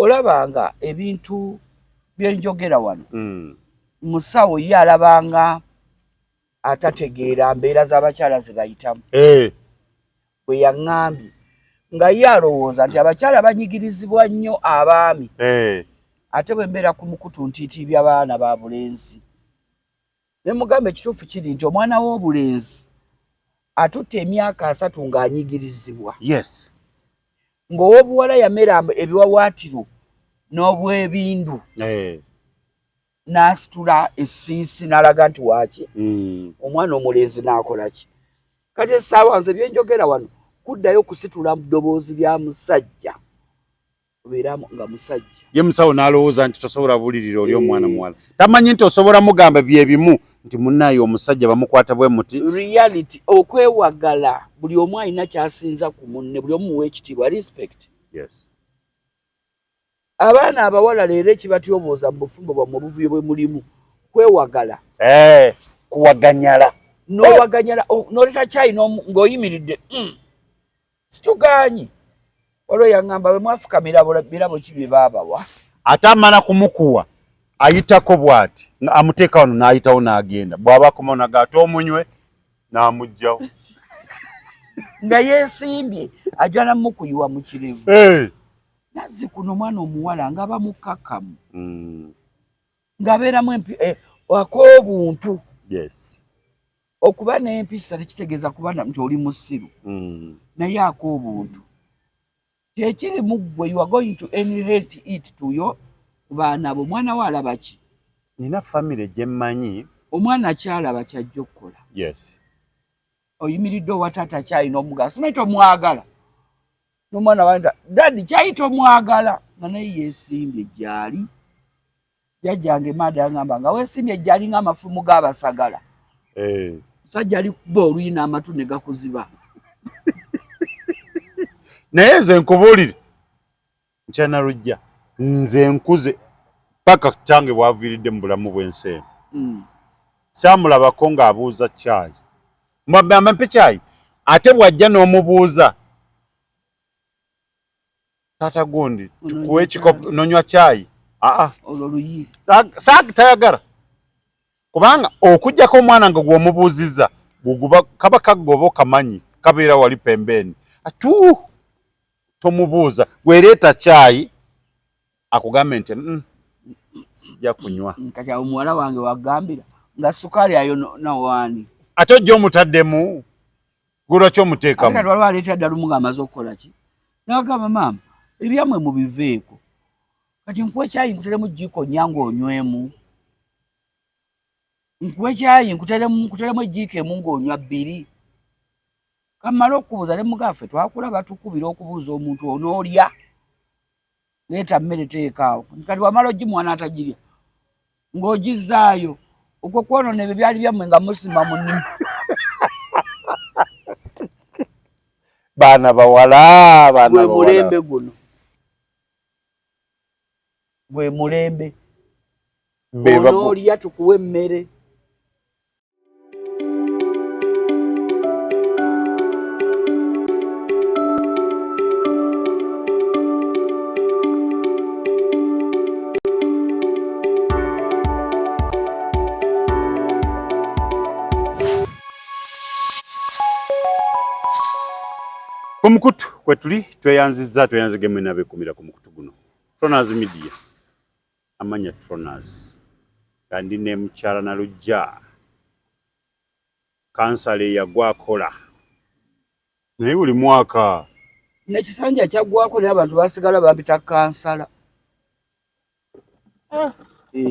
olabanga ebintu byenjogera wano musawo ye alabanga atategeera mbeera z'abakyala ze bayitamu bwe yaŋŋambye nga ye alowooza nti abakyala banyigirizibwa nnyo abaami ate bwe mbeera ku mukutu ntiitiibya abaana ba bulenzi ne mugamba ekituufu kiri nti omwana w'obulenzi atutte emyaka 3 ng'anyigirizibwa ng'ow'obuwala yamera ebiwawaatiro n'obwebindu n'asitula essiisi n'alaga nti waaki omwana omulenzi n'akola ki kati essaawa nze byenjogera wano kuddayo kusitula mu ddoboozi lya musajja obeera nga musajja ye musawo n'alowooza nti tosobola bulirira oli omwana muwala tamanyi nti osobola mugamba bye bimu nti munnaye omusajja bamukwata bwe muti reality okwewagala buli omu alina kyasinza ku munne buli omu muwa ekitiibwa respect abaana abawala leero ekibatyobooza mu bufumbo bwammwe obuvuyo bwe mulimu kwewagala kuwaganyala n'owaganyala n'oleta kyayi ng'oyimiridde situgaanyi olwo yaŋŋamba bwe mwafukamira birabo ki bye baabawa ate amala kumukuwa ayitako bw'ati amuteeka wano n'ayitawo n'agenda bw'aba akomawo ate omunywe n'amugjawo nga yeesimbye ajala mukuyiwa mu kirevu nazzi kuno omwana omuwala ng'aba mukkakkamu ng'abeeramu ak'obuntu okuba n'empisa tekitegeeza kuba nti oli musiru naye ak'obuntu kyekiri mu ggwe you are going to inherit it to yo ku baana bo omwana we alaba ki nina famire gye mmanyi omwana kyalaba kyajja okukola oyimiridde owa taata kyayina omugala simanyi tomwagala n'omwana wanda dadi kyayi tomwagala nga naye yeesimbye gyali jjajjange maada yaŋŋamba nga weesimbye gyali ng'amafumu g'abasagala musajja ali kuba oluyina amatu ne gakuziba naye nze nkubuulire nkyanalujja nze nkuze paka kyange bwaviiridde mu bulamu bw'ensi eno saamulabako ng'abuuza caayi mpe caayi ate bw'ajja n'omubuuza taata gundi tukuwe ekikopo nonywa caayi olwo luyi tayagala kubanga okujjako omwana nga gw'omubuuzizza kaba kagoba kamanyi kabeera wali pembeeni atu tomubuuza gwereeta caayi akugambe nti sijja kunywa kati omuwala wange wagambira nga sukaali ayo nawaani ate ojja omutaddemu gwolwaki omuteekamu kati waliwo aleeta ddala omu ng'amaze okukola ki nagamba maama ebyammwe mubiveeko kati nkuwe caayi nkuteremu jjiiko nnya ng'onywemu nkuwe caayi nkuteremu ejjiiko emu ng'onywa 2 kamala okubuuza ne mugaffe twakulaba tukubira okubuuza omuntu onoolya leeta mmere teekaawo kati wamala ogimuwa n'atagirya ng'ogizzaayo okwo kwonoona ebyo byali byammwe nga musima mu nnimi baana bawala gwe mulembe guno gwe mulembe onoolya tukuwe emmere Kumukutu kwetuli tweyanzigemu n'abeekumira ku mukutu guno Tronaz Media amanya Tronaz kandi ne mukyala na lujja kansale yagwakola naye buli mwaka n'ekisanja kyaggwako naye abantu basigala bampita kansala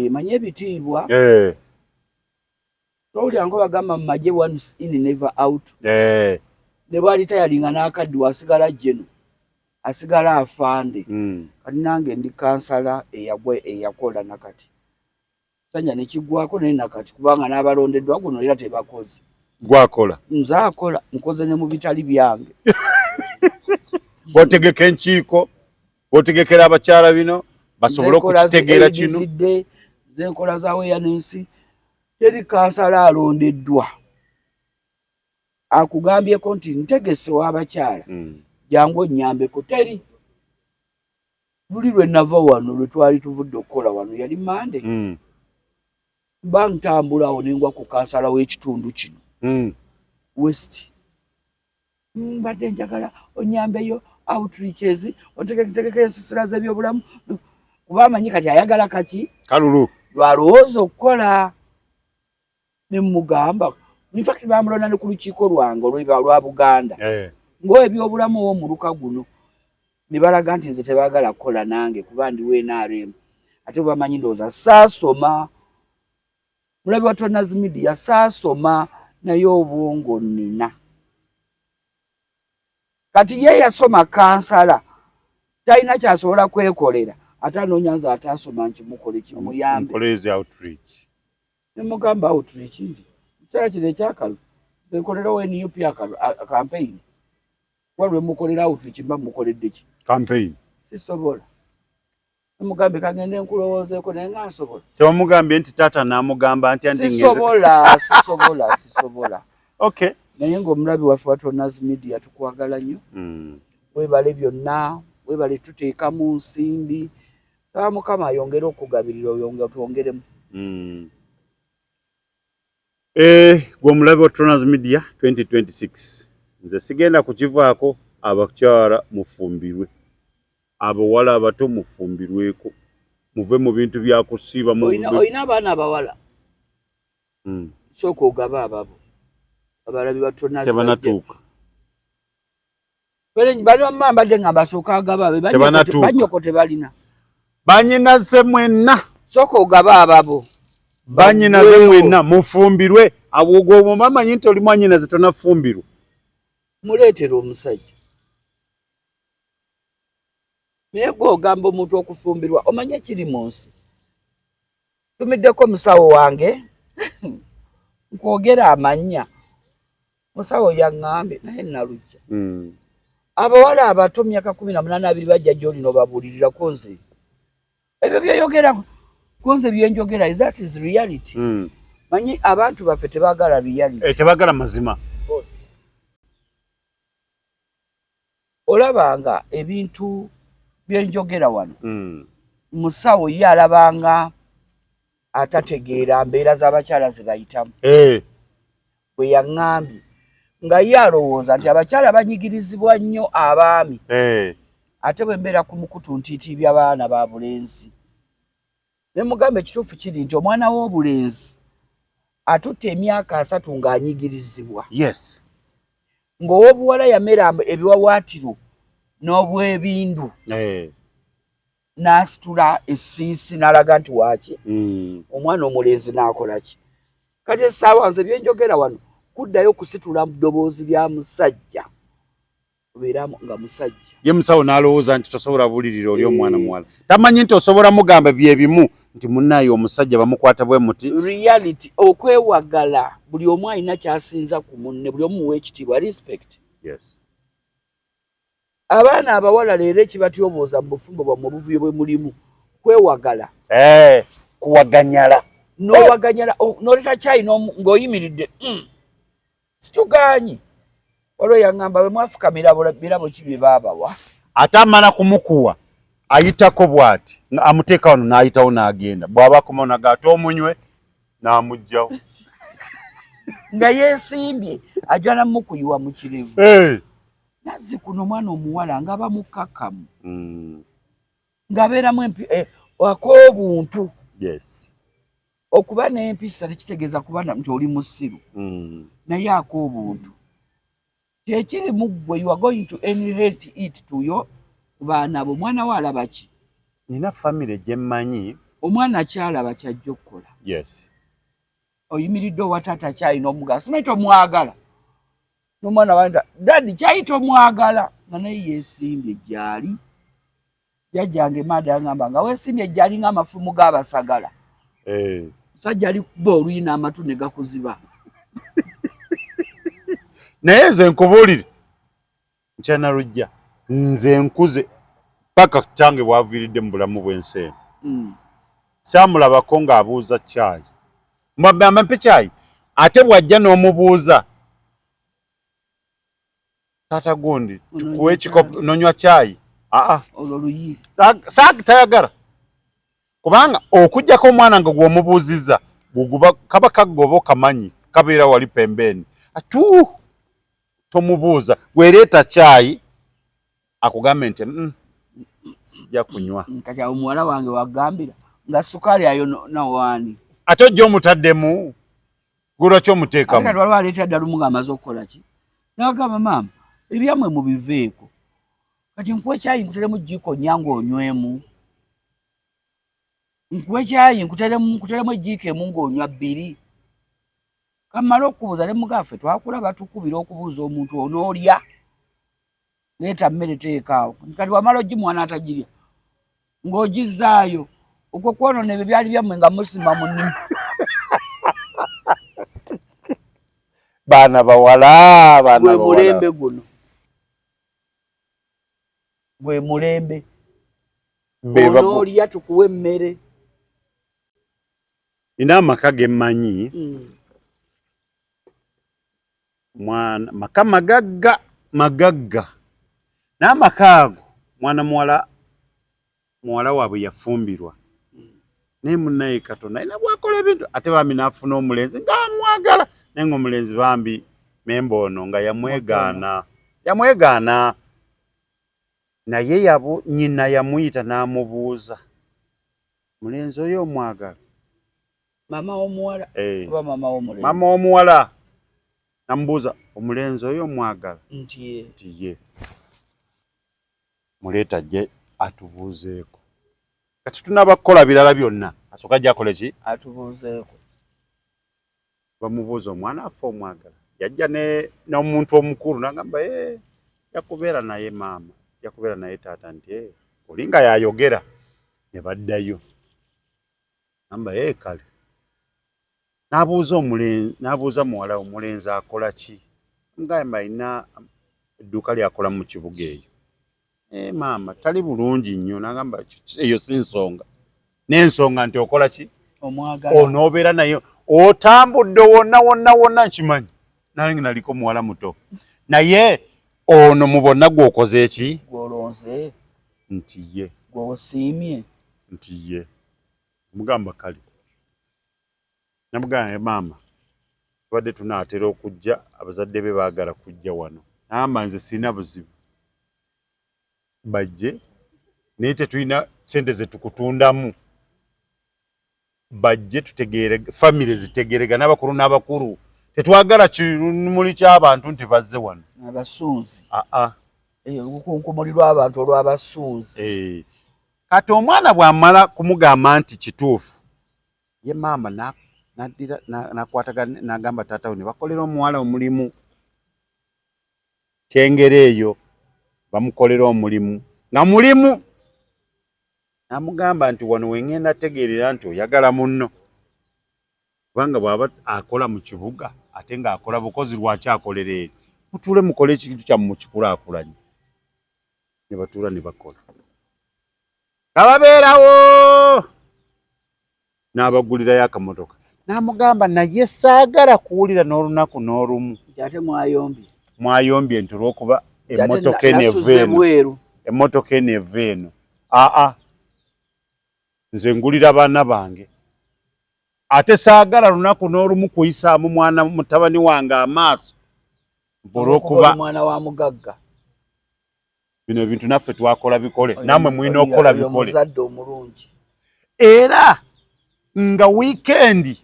manye ebitiibwa towulyanko bagamba mu magye once in never out ne bwali tayalinga n'akaddi wasigala jeno asigala afande kati nange ndi kansala eyakola nakati sanja nekigwako naye nakati kubanga n'abalondeddwa guno era tebakoze gwakola nze akola nkoze ne mu bitali byange botegeka enkiiko botegekera abakyala bino basobole okukitegeera kino zenkola za awareness teri kansala alondeddwa akugambyeko nti ntegese w'abakyala jangu onnyambeko teri luli lwe nava wano lwe twali tuvudde okukola wano yali Mande. Bantambulawo nengwa ku kansala w'ekitundu kino West. Mbadde njagala onyambeyo outreaches otegeketekeke ensisira z'ebyobulamu kuba amanyi kati ayagala kaki kalulu lwalowooza okukola ne mugamba in fact bamulonda ne ku lukiiko lwange lwa Buganda ng'ebyobulamu w'omuluka guno ne balaga nti nze tebaagala kukola nange kuba ndi NRM ate bamanyi ndowooza saasoma mulabi wa Torners Media saasoma naye obwongo nnina kati ye yasoma kansala talina kyasobola kwekolera ate anoonyanza ataasoma nkimukole kimuyambe mukolezi outreach ne mugamba outreach nti kiseera kino ekyakalu nkolerawo NUP campaign walwe mukolera outreach mba mukoledde ki campaign sisobola mugambe kagende nkulowoozeeko naye nga nsobola tewamugambye nti taata n'amugamba nti sisobola okay naye ng'omulabi waffe wa Torners Media tukwagala nnyo webale byonna webale tuteeka mu nsimbi saba Mukama ayongere okugabirira twongeremu gwe omulabi wa Torners Media 2026 nze sigenda kukivaako abakyala mufumbirwe abawala abato mufumbirweko muve mu bintu bya kusiiba oyina abaana abawala sooka ogaba ababo abalabi ba Torners tebanatuuka bali wamma mbadde nga basooka agaba banyoko tebalina banyinaze mwenna sooka ogaba ababo banyinaze mwenna mufumbirwe abwo bamanyi nti oli mwanyinaze tonafumbirwa muleetera omusajja naye gwe ogamba omuntu okufumbirwa omanye kiri mu nsi tumiddeko musawo wange nkwogera amanya musawo yaŋŋambye naye nalujja abawala abato myaka 18 bajja gy'olina obabuulirirako nze ebyo byoyogera kunze byenjogera that is reality manyi abantu baffe tebaagala reality tebaagala mazima olabanga ebintu byenjogera wano musawo ye alabanga atategeera mbeera z'abakyala ze bayitamu bwe yaŋŋambye nga ye alowooza nti abakyala banyigirizibwa nnyo abaami ate bwe mbeera ku mukutu ntiitiibya abaana ba bulenzi ne mugamba ekituufu kiri nti omwana w'obulenzi atutte emyaka 3 ng'anyigirizibwa yes ng'ow'obuwala yamera ebiwawaatiro n'obwebindu n'asitula essiisi n'alaga nti waaki omwana omulenzi n'akola ki kati essaawa nze byenjogera wano kuddayo kusitula mu ddoboozi lya musajja obeera nga musajja ye musawo n'alowooza nti tosobola bulirira oli omwana muwala tamanyi nti osobola mugamba bye bimu nti munnaye omusajja bamukwata bwe muti reality okwewagala buli omu alina kyasinza ku munne buli omu w'ekitiibwa respect yes abaana abawala leero ekibatyobooza mu bufumbo bwammwe obuvuyo bwe mulimu kwewagala kuwaganyala n'owaganyala n'oleta kyayi ng'oyimiridde situgaanyi olwo yaŋŋamba bwe mwafukamira birabo ki bye baabawa ate amala kumukuwa ayitako bw'ati amuteeka wano n'ayitawo n'agenda bw'aba akomonaga ate omunywe n'amugjawo nga yeesimbye ajala mukuyiwa mu kirevu nazzi kuno omwana omuwala ng'aba mukkakkamu ng'abeeramu ak'obuntu yes okuba n'empisa tekitegeeza kuba nti oli musiru naye ak'obuntu kyekiri mu ggwe you are going to inherit it to yo baana bo omwana we alaba ki nina famire gye mmanyi omwana kyalaba kyajja okukola yes oyimiridde owa taata kyayina omugaso naye tomwagala n'omwana wanda dadi kyayi tomwagala nga naye yeesimbye gyali jjajjange maada yagamba nga weesimbye gyali ng'amafumu g'abasagala musajja ali kuba oluyina amatu ne gakuziba naye nze nkubuulire nkyanalujja nze nkuze paka kyange bwaviiridde mu bulamu bw'ensi eno saamulabako ng'abuuza caayi ampe caayi ate bw'ajja n'omubuuza taata gundi tukuwe ekikopo nonywa caayi oluluyi tayagala kubanga okujjako omwana nga gw'omubuuziza buguba kaba kagoba kamanyi kabeera wali pembeni atu tomubuuza gwereeta caayi akugambe nti sijja kunywa kati awo muwala wange wagambira nga sukaali ayo nawaani ate ojja omutaddemu gwolwaki omuteekamu kati waliwo aleeta ddala omu ng'amaze okukola ki nagamba maama ebyammwe mubiveeko kati nkuwa ekyayi nkuteremu jjiiko nnya ng'onywemu nkuwa ekyayi nkuteremu ejjiiko emu ng'onywa bbiri kamala okubuuza ne mugaffe twakulaba tukubira okubuuza omuntu onoolya leeta mmere teekaawo kati wamala ogimuwa n'atagirya ng'ogizzaayo okwo kwonoona ebyo byali byammwe nga musima mu nnimi baana bawala gwe mulembe guno gwe mulembe onoolya tukuwa emmere nina amaka ge mmanyi mwana maka magagga n'amaka ago mwana muwala waabwe yafumbirwa naye munnaye Katonda alina bwakola ebintu ate bambi n'afuna omulenzi ng'amwagala naye ng'omulenzi bambi memba ono nga yamwegaana naye nnyina yamuyita n'amubuuza mulenzi oyo omwagala mama w'omuwala oba mama w'omulenzi mama w'omuwala namubuuza omulenzi oyo omwagala nti ye muleeta gye atubuuzeeko kati tunaba kukola birala byonna asooka ajja akole ki atubuuzeeko bamubuuza omwana affe omwagala yajja n'omuntu omukulu n'agamba yakubeera naye maama yakubeera naye taata nti oli nga yayogera ne baddayo amba kale n'abuuza muwala omulenzi akola ki ngamba alina edduuka lyakola mu kibuga eyo maama tali bulungi nnyo n'agamba eyo si nsonga n'ensonga nti okola ki onoobeera naye otambudde wonna nkimanyi nange naliko muwala muto naye ono mu bonna gw'okoze eki gw'olonze nti ye gw'osiimye nti ye mugamba kale namugamba maama tubadde tunaatera okujja abazadde be baagala kujja wano namba nze sirina buzibu bajje naye tetulina sente ze tukutundamu bajje tutegeere famire zitegeerega n'abakulu n'abakulu tetwagala kimuli ky'abantu nti bazze wano abasunzi okunkumuli lw'abantu olw'abasunzi kati omwana bw'amala kumugamba nti kituufu ye maama naddira nakwatagana n'agamba taata we ne bakolera omuwala omulimu kyengera eyo bamukolera omulimu nga mulimu namugamba nti wano wengenda tegeerera nti oyagala munno kubanga bw'aba akola mu kibuga ate ng'akola bukozi lwaki akolera eri mutuule mukole ekintu kyammwe mukikulaakulanye ne batuula ne bakola ababeerawo n'abagulirayo akamotoka n'amugamba naye saagala kuwulira n'olunaku n'olumu ate mwayombye nti olw'okuba emmotoka eno eva eno nze ngulira baana bange ate saagala lunaku n'olumu kuyisaamu mwana mutabani wange amaaso olw'okuba mwana wa mugagga bino ebintu naffe twakola bikole namwe mulina okukola bikole muzadde omulungi era nga wiikendi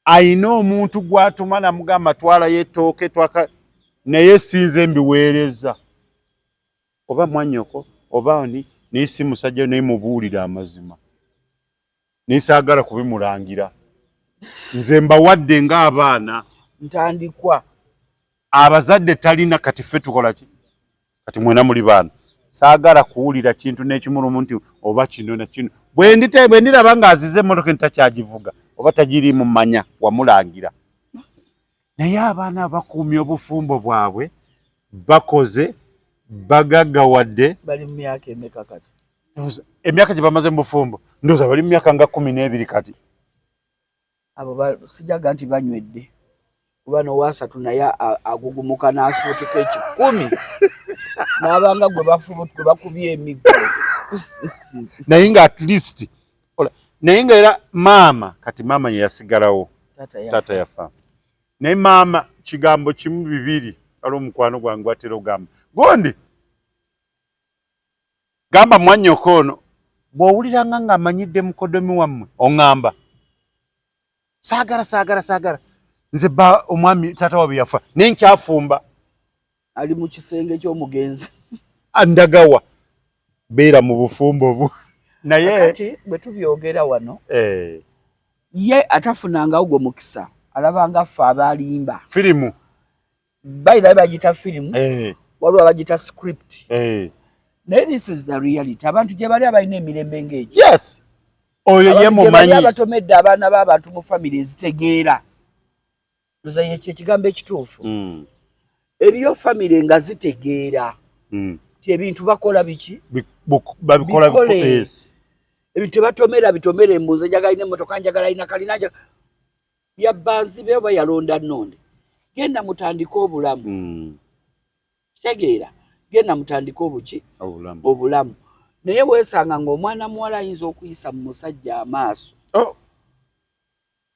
ayina omuntu gw'atuma namugamba twalayo ettooke naye sinze mbiweereza oba mwanyoko oba oni naye si musajja naye mubuulira amazima naye saagala kubimulangira nze mbawadde ng'abaana ntandikwa abazadde talina kati ffe tukola ki kati mwena muli baana saagala kuwulira kintu n'ekimulumu nti oba kino na kino bwe ndiraba ng'azize emmotoka entakygivuga oba tagiri mu manya wamulangira naye abaana abakuumya obufumbo bwabwe bakoze bagaggawadde bali mu myaka emeka kati emyaka gye bamaze mu bufumbo ndowooza bali mu myaka nga 12 kati abo sijaga nti banywedde kuba n'owasatu naye agugumuka n'asuutuka 10 n'abanga gwe bafubutu bakubye emiggo naye nga at least naye nga era maama kati maama ye yasigalawo tata yafa naye maama kigambo kimu bibiri ali omukwano gwange watera ogamba gondi gamba mwannyoko ono bw'owuliranga ng'amanyidde mukodomi wammwe oŋŋamba saagala nze bba omwami tata wabe yafa naye nkyafumba ali mu kisenge ky'omugenzi andagawa beera mu bufumbo bu naye kati bwe tubyogera wano ye atafunangawo gwe mukisa alabanga ffe abalimba firimu bayirabe bagita firimu waliwo abagita script naye this is the reality abantu gye bali abalina emirembe ng'egyo yes oyo ye mumanyi abatomedde abaana b'abantu mu famire ezitegeera ndoza yekyo ekigambo ekituufu eriyo famire nga zitegeera ti ebintu bakola biki babikola ebintu tebatomera bitomera embuuzi enjagala ina emmotoka njagala ina kalina yabbanzi be oba yalonda nnonde genda mutandika obulamu kitegeera genda mutandika obuki obulamu naye weesanga ng'omwana muwala ayinza okuyisa mu musajja amaaso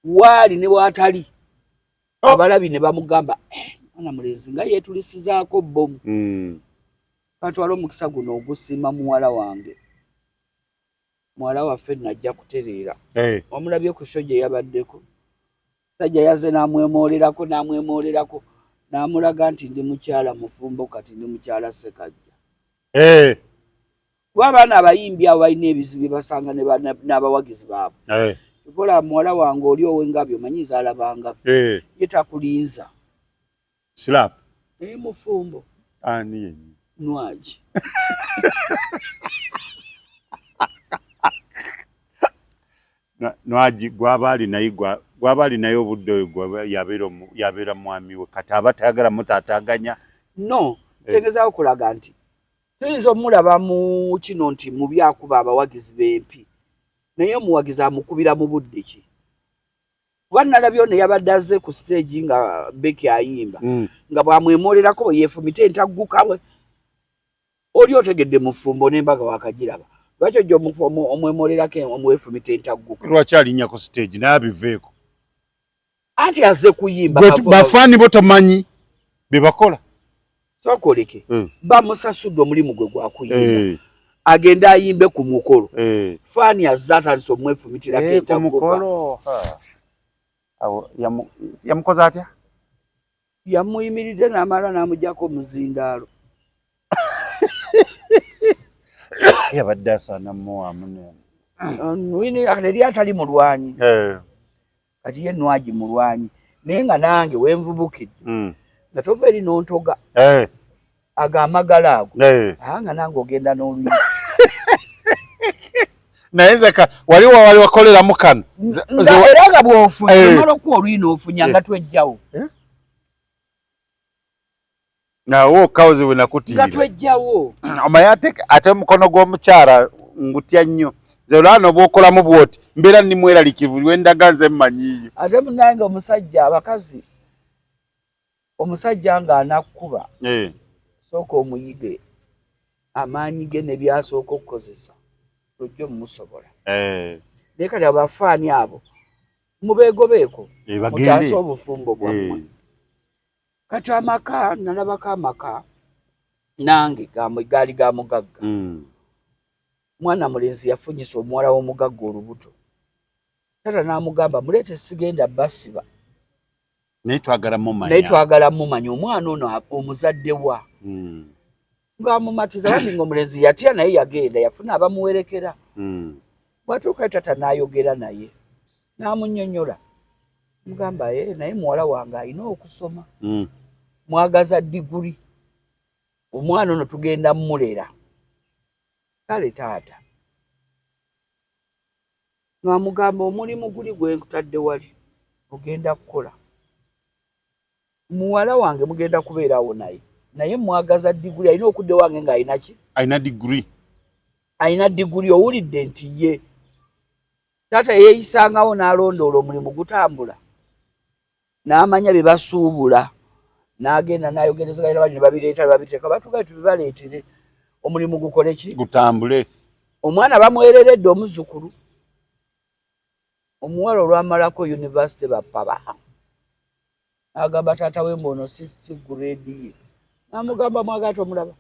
waali ne waatali abalabi ne bamugamba mwana mulenzi nga yeetulisizaako bbomu katwala omukisa guno ogusiima muwala wange muwala waffe najja kutereera omulabye ku sho gye yabaddeko sajja yaze n'amwemoolerako n'amulaga nti ndi mukyala mufumbo kati ndi mukyala Ssekajja kuba abaana abayimbi abo balina ebizibu basanga n'abawagizi baabwe kola muwala wange oli ow'engabyo manyiza alabanga ye takulinza slap mufumbo ani Nwagi Nwagi gwaba naye obudde oyo yabeera mwami we kati aba tayagala mutaataganya no tegezaawo kulaga nti tuyinza omulaba mu kino nti mu byakuba abawagizi b'empi naye omuwagizi amukubira mu budde ki kuba nalabyo ne yabadde azze ku stage nga Becky ayimba nga bwamwemoolerako bwe yeefumita entagguka bwe oli otegedde mufumbo n'embaga wakagiraba lwaki ojja omwemoolerako omwefumita entagguka lwaki alinnya ku stage naye abiveeko anti azze kuyimba bafaani bo tomanyi be bakola sokoleke bamusasudde omulimu gwe gwakuyimba agenda ayimbe ku mukolo faani azze atandise omwefumitirako entagguka yamukoze atya yamuyimiridde n'amala n'amugyako omuzindaalo yabadde asaana muwamu eri atali mulwanyi kati ye Nwagi mulwanyi naye nga nange wenvubukidde nga tova eri n'ontoga agamagala ago nga nange ogenda n'oluyimba naye nzeka wali wakoleramu kano era nga bw'ofunye omala okuwa oluyina ofunya nga twejjawo nawo okawuzi we nakutiira nga twejjawo omanyi ate omukono gw'omukyala ngutya nnyo nze olwana oba okolamu bwoti mbeera nimweralikivu lwendaga nze mmanyiiyo ate munange omusajja abakazi omusajja nga anakkuba sooka omuyige amaanyi ge ne byasooka okukozesa tojja omumusobola naye kati abafaani abo mubeegobeeko mutaase obufumbo bwammwe kati amaka nalabako amaka nange gaali ga mugagga mwana mulenzi yafunyisa omuwala w'omugagga olubuto tata n'amugamba muleete sigenda basiba naye twagala mumanya omwana ono omuzadde wa ng'amumatiza bandi ng'omulenzi yatya naye yagenda yafuna abamuwerekera bwatuuka tata n'ayogera naye n'amunnyonnyola mugamba naye muwala wange alina okusoma mwagaza diguli omwana ono tugenda mmulera kale taata n'amugamba omulimu guli gwe nkutadde wali ogenda kukola muwala wange mugenda kubeerawo naye mwagaza diguli alina okudde wange ng'alina ki alina diguli owulidde nti ye taata yeeyisangawo n'alondoola omulimu gutambula n'amanya bye basuubula n'agenda n'ayogerezeganya n'abandi ne babireeta babiteeka batugaye tubibaleetere omulimu gukole ki gutambule. Omwana bamwereredde omuzzukulu omuwala olwamalako university bapaba agamba taata we mbono si grade ye namugamba mwagaati omulaba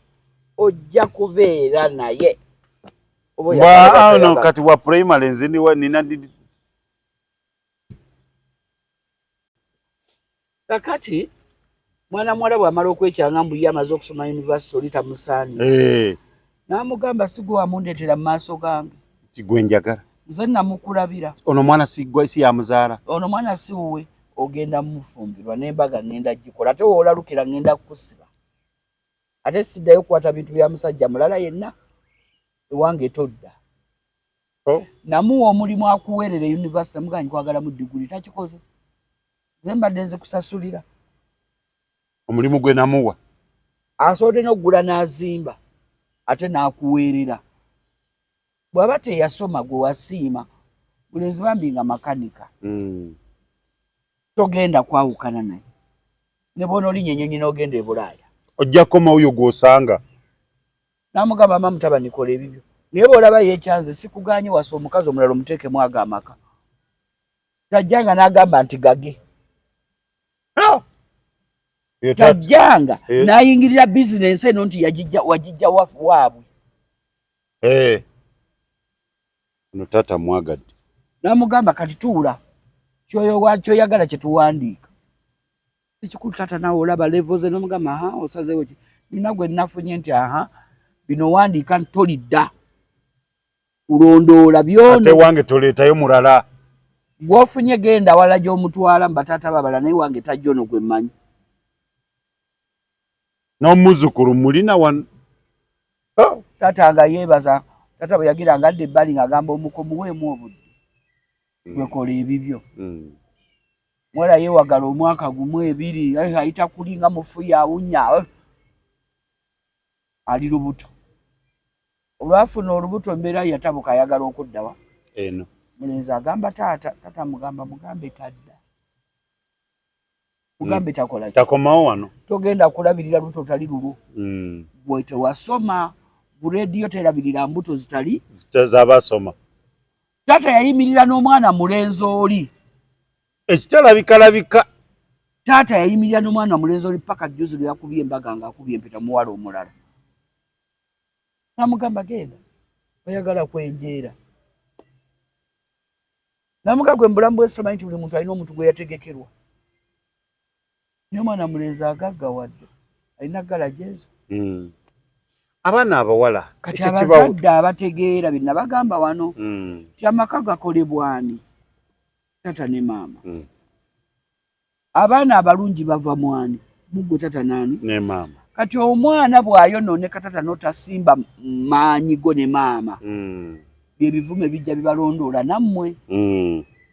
ojja kubeera naye no kati wa primary nzini wa nina kakati mwana mwala bwamala okwekyanga mbu ye amaze okusoma university olita musaani namugamba sigwe wamundeetera mu maaso gange kigwe njagala nze namukulabira ono mwana si yamuzaala ono mwana si wuwe ogenda mumufumbirwa n'embaga ngenda gikola ate woolalukira ngenda kukusiba ate siddayo kukwata bintu bya musajja mulala yenna ewange todda namuwa omulimu akuweerera university muganyi kwagala mu diguli takikoze nze mbadde nze kusasulira omulimu gwe namuwa asobodde n'okugula n'azimba ate n'akuweerera bw'aba teyasoma gwe wasiima bulenzi bambi nga makanika togenda kwawukana naye ne bona olinya ennyonyi n'ogenda e Bulaaya ojja koma oyo gw'osanga n'amugamba mama mutabani kola ebibyo naye bw'olaba yeekyanze sikuganye wasa omukazi omulala omuteekemu ago amaka tajjanga n'agamba nti gage tajjanga n'ayingirira bizinensi eno nti wagijja waabwe ono taata mwagadde n'amugamba kati tuula kyoyagala kye tuwandiika sikikulu taata naawe olaba levo ze n'omugamba osazeewo ki nina gwe nafunye nti bino wandiika ntolidda kulondoola byono ate wange toleetayo mulala gw'ofunye genda wala gy'omutwala mu bataata babala naye wange tajja ono gwe mmanyi n'omuzzukulu mulina wano taata nga yeebaza taata bwe yagiranga adde ebbali ng'agamba omuko muweemu obudde gwekola ebibyo mwera yeewagala omwaka gumu ebiri ayita kulinga mufu yaawunya ali lubuto olwafuna olubuto mbeera yatabuka ayagala okuddawa eno mulenzi agamba taata mugamba mugambe tadda mugambe takola takomawo wano togenda kulabirira luto otali lulwo bwe tewasoma bureediyo terabirira mbuto zitali z'abasoma taata yayimirira n'omwana mulenzi oli ekitalabika taata yayimirira n'omwana mulenzi oli paka jjuzi lwe yakubye embaga ng'akubye empeta muwala omulala namugamba genda oyagala kwenjeera namugamba gwe mbulamu bwesi tamanyi nti buli muntu alina omuntu gwe yategekerwa naye omwana mulenzi agaggawadde alina galajeezo abaana abawala kati abazadde abategeera bye nabagamba wano ti amaka gakolebwani tata ne maama abaana abalungi bava mwani mugwe tata nani ne maama kati omwana bw'ayonooneka tata n'otasimba maanyi go ne maama bye bivume bijja bibalondoola nammwe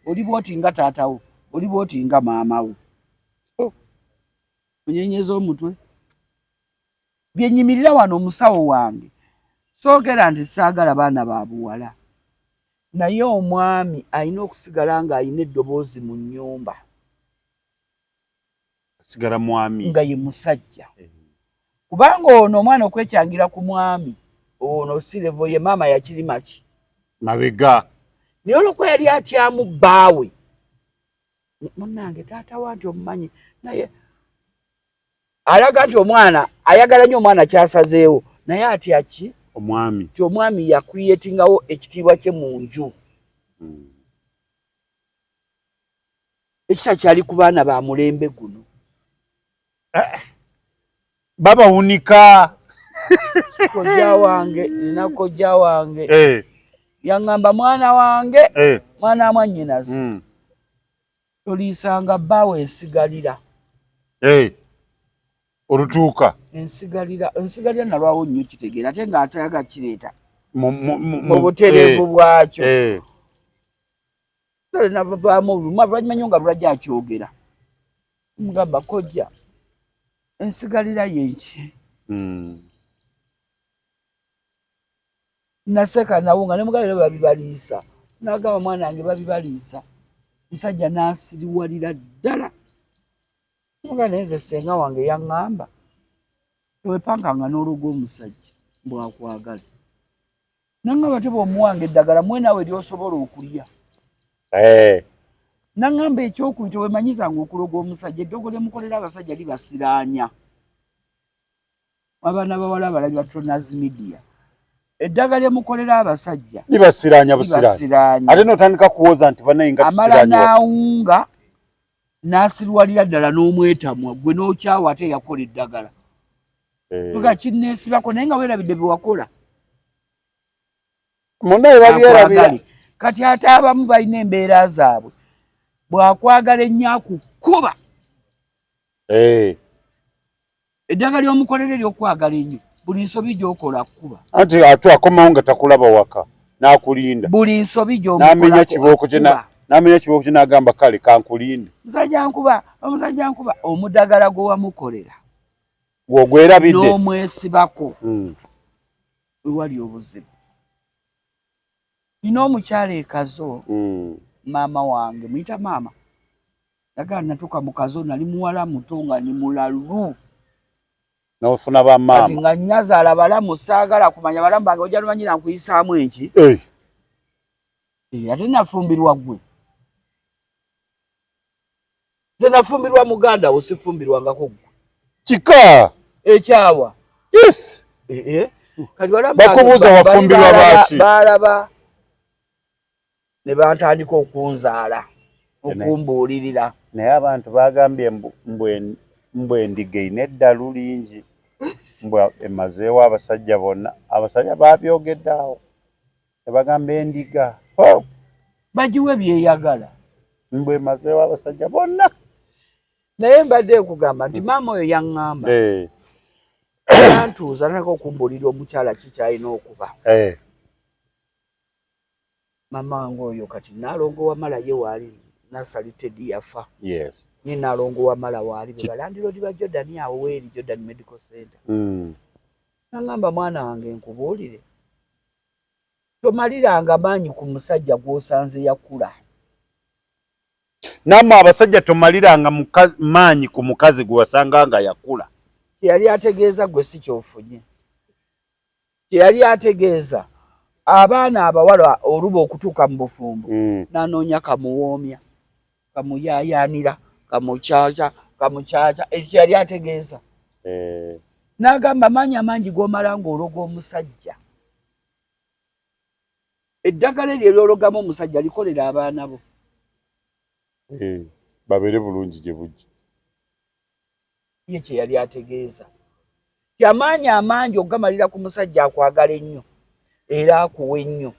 oli bw'oti nga taatawo oli bw'oti nga maamawo onyenyeza omutwe byenyimirira wano omusawo wange soogera nti saagala baana ba buwala naye omwami alina okusigala ng'alina eddoboozi mu nnyumba asigala mwami nga ye musajja kubanga ono omwana okwekyangira ku mwami ono sirevo ye maama yakirima ki mabega naye olw'okuba yali atyamu bbaawe munnange taata wa nti omumanyi naye alaga nti omwana ayagala nnyo omwana kyasazeewo naye atya ki omwami ti omwami yakuriyetingawo ekitiibwa kye mu nju ekitakyali ku baana ba mulembe guno babawunika kojja wange nina kojja wange yaŋŋamba mwana wange mwana amwannyinaze toliisanga bbaawe ensigalira olutuuka ensigalira nalwawo nnyo kitegeera ate ng'atayaga kireeta mu butereevu bwakyo navaamu lwakimanyi nga lulajja akyogera mugamba kojja ensigalira yenki naseka nawo nga nemugabire babibaliisa nagamba mwana wange babibaliisa musajja n'asiriwalira ddala Muga neze senga wange yaŋŋamba tewepanganga n'olugo omusajja bwakwagala. Naŋŋamba te bw'omuwanga eddagala mwe naawe ly'osobola okulya. Naŋŋamba ekyokubiri tewemanyizanga okuloga omusajja eddogo lyemukolera abasajja libasiraanya. Abaana bawala abalabi ba Tronas Media. Eddagala lyemukolera abasajja libasiraanya busiraanya. Ate n'otandika kuwoza nti banaye nga tusiraanya. Amala n'awunga n'asirwalira ddala n'omwetamwa gwe n'okyawa ate yakola eddagala. Tuga kinneesibako naye nga weerabidde bye wakola. Munaye babyerabira. Kati ate abamu balina embeera zaabwe. Bwakwagala ennyo akukuba. Eddagala ly'omukolere ly'okwagala ennyo buli nsobi gy'okola kuba. Anti ate akomawo nga takulaba waka n'akulinda. Buli nsobi gy'omukola n'amenya kibooko kye n'agamba kale kankulinde. Omusajja nkuba omuddagala gwe wamukolera. Gw'ogwerabidde. N'omwesibako. Wewali obuzibu. Nina omukyala ekazo. Maama wange muyita maama. Yagala natuuka mu kazo nali muwala muto nga ni mulalu. N'ofuna ba maama. Kati nga nnyazaala balamu saagala kumanya balamu bange ojja lumanyira nkuyisaamu enki. Ate nafumbirwa ggwe. Nze nafumbirwa muganda wo sifumbirwangako ggwe. Kika. Ekyawa. Yes. Kati balamu bakubuuza wafumbirwa baaki. Baalaba ne bantandika okunzaala okumbuulirira. Naye abantu bagambye mbwe endiga ine eddalu lingi. Mbwe emazeewo abasajja bonna. Abasajja babyogedde awo. Ne bagamba endiga. Bagiwe byeyagala. Mbwe emazeewo abasajja bonna. Naye mbadde kugamba nti maama oyo yaŋŋamba. Antuuza nako okumbuulira omukyala kikyalina okuba. Mama wange oyo kati Nalongo Wamala ye waali Nasalitted yafa. Yes. Ni Nalongo Wamala waali be balandiroodi ba Jordan awo weeri Jordan Medical Center. Naŋŋamba mwana wange nkubuulire. Tomaliranga maanyi ku musajja gw'osanze yakula. Namwe abasajja tomaliranga maanyi ku mukazi gwe wasanga nga yakula. Yali ategeeza gwe si kyofunye. Yali ategeeza abaana abawala oluba okutuuka mu bufumbo. Nanoonya kamuwoomya, kamuyaayaanira, kamukyakya. Ekyo yali ategeeza. N'agamba amaanyi amangi g'omala ng'ologa omusajja. Eddagala eryo eryologamu omusajja likolera abaana bo. Babeere bulungi gye bujja. Ye kye yali ategeeza. Kyamaanyi amangi ogamalira ku musajja akwagala ennyo. Era akuwe nnyo.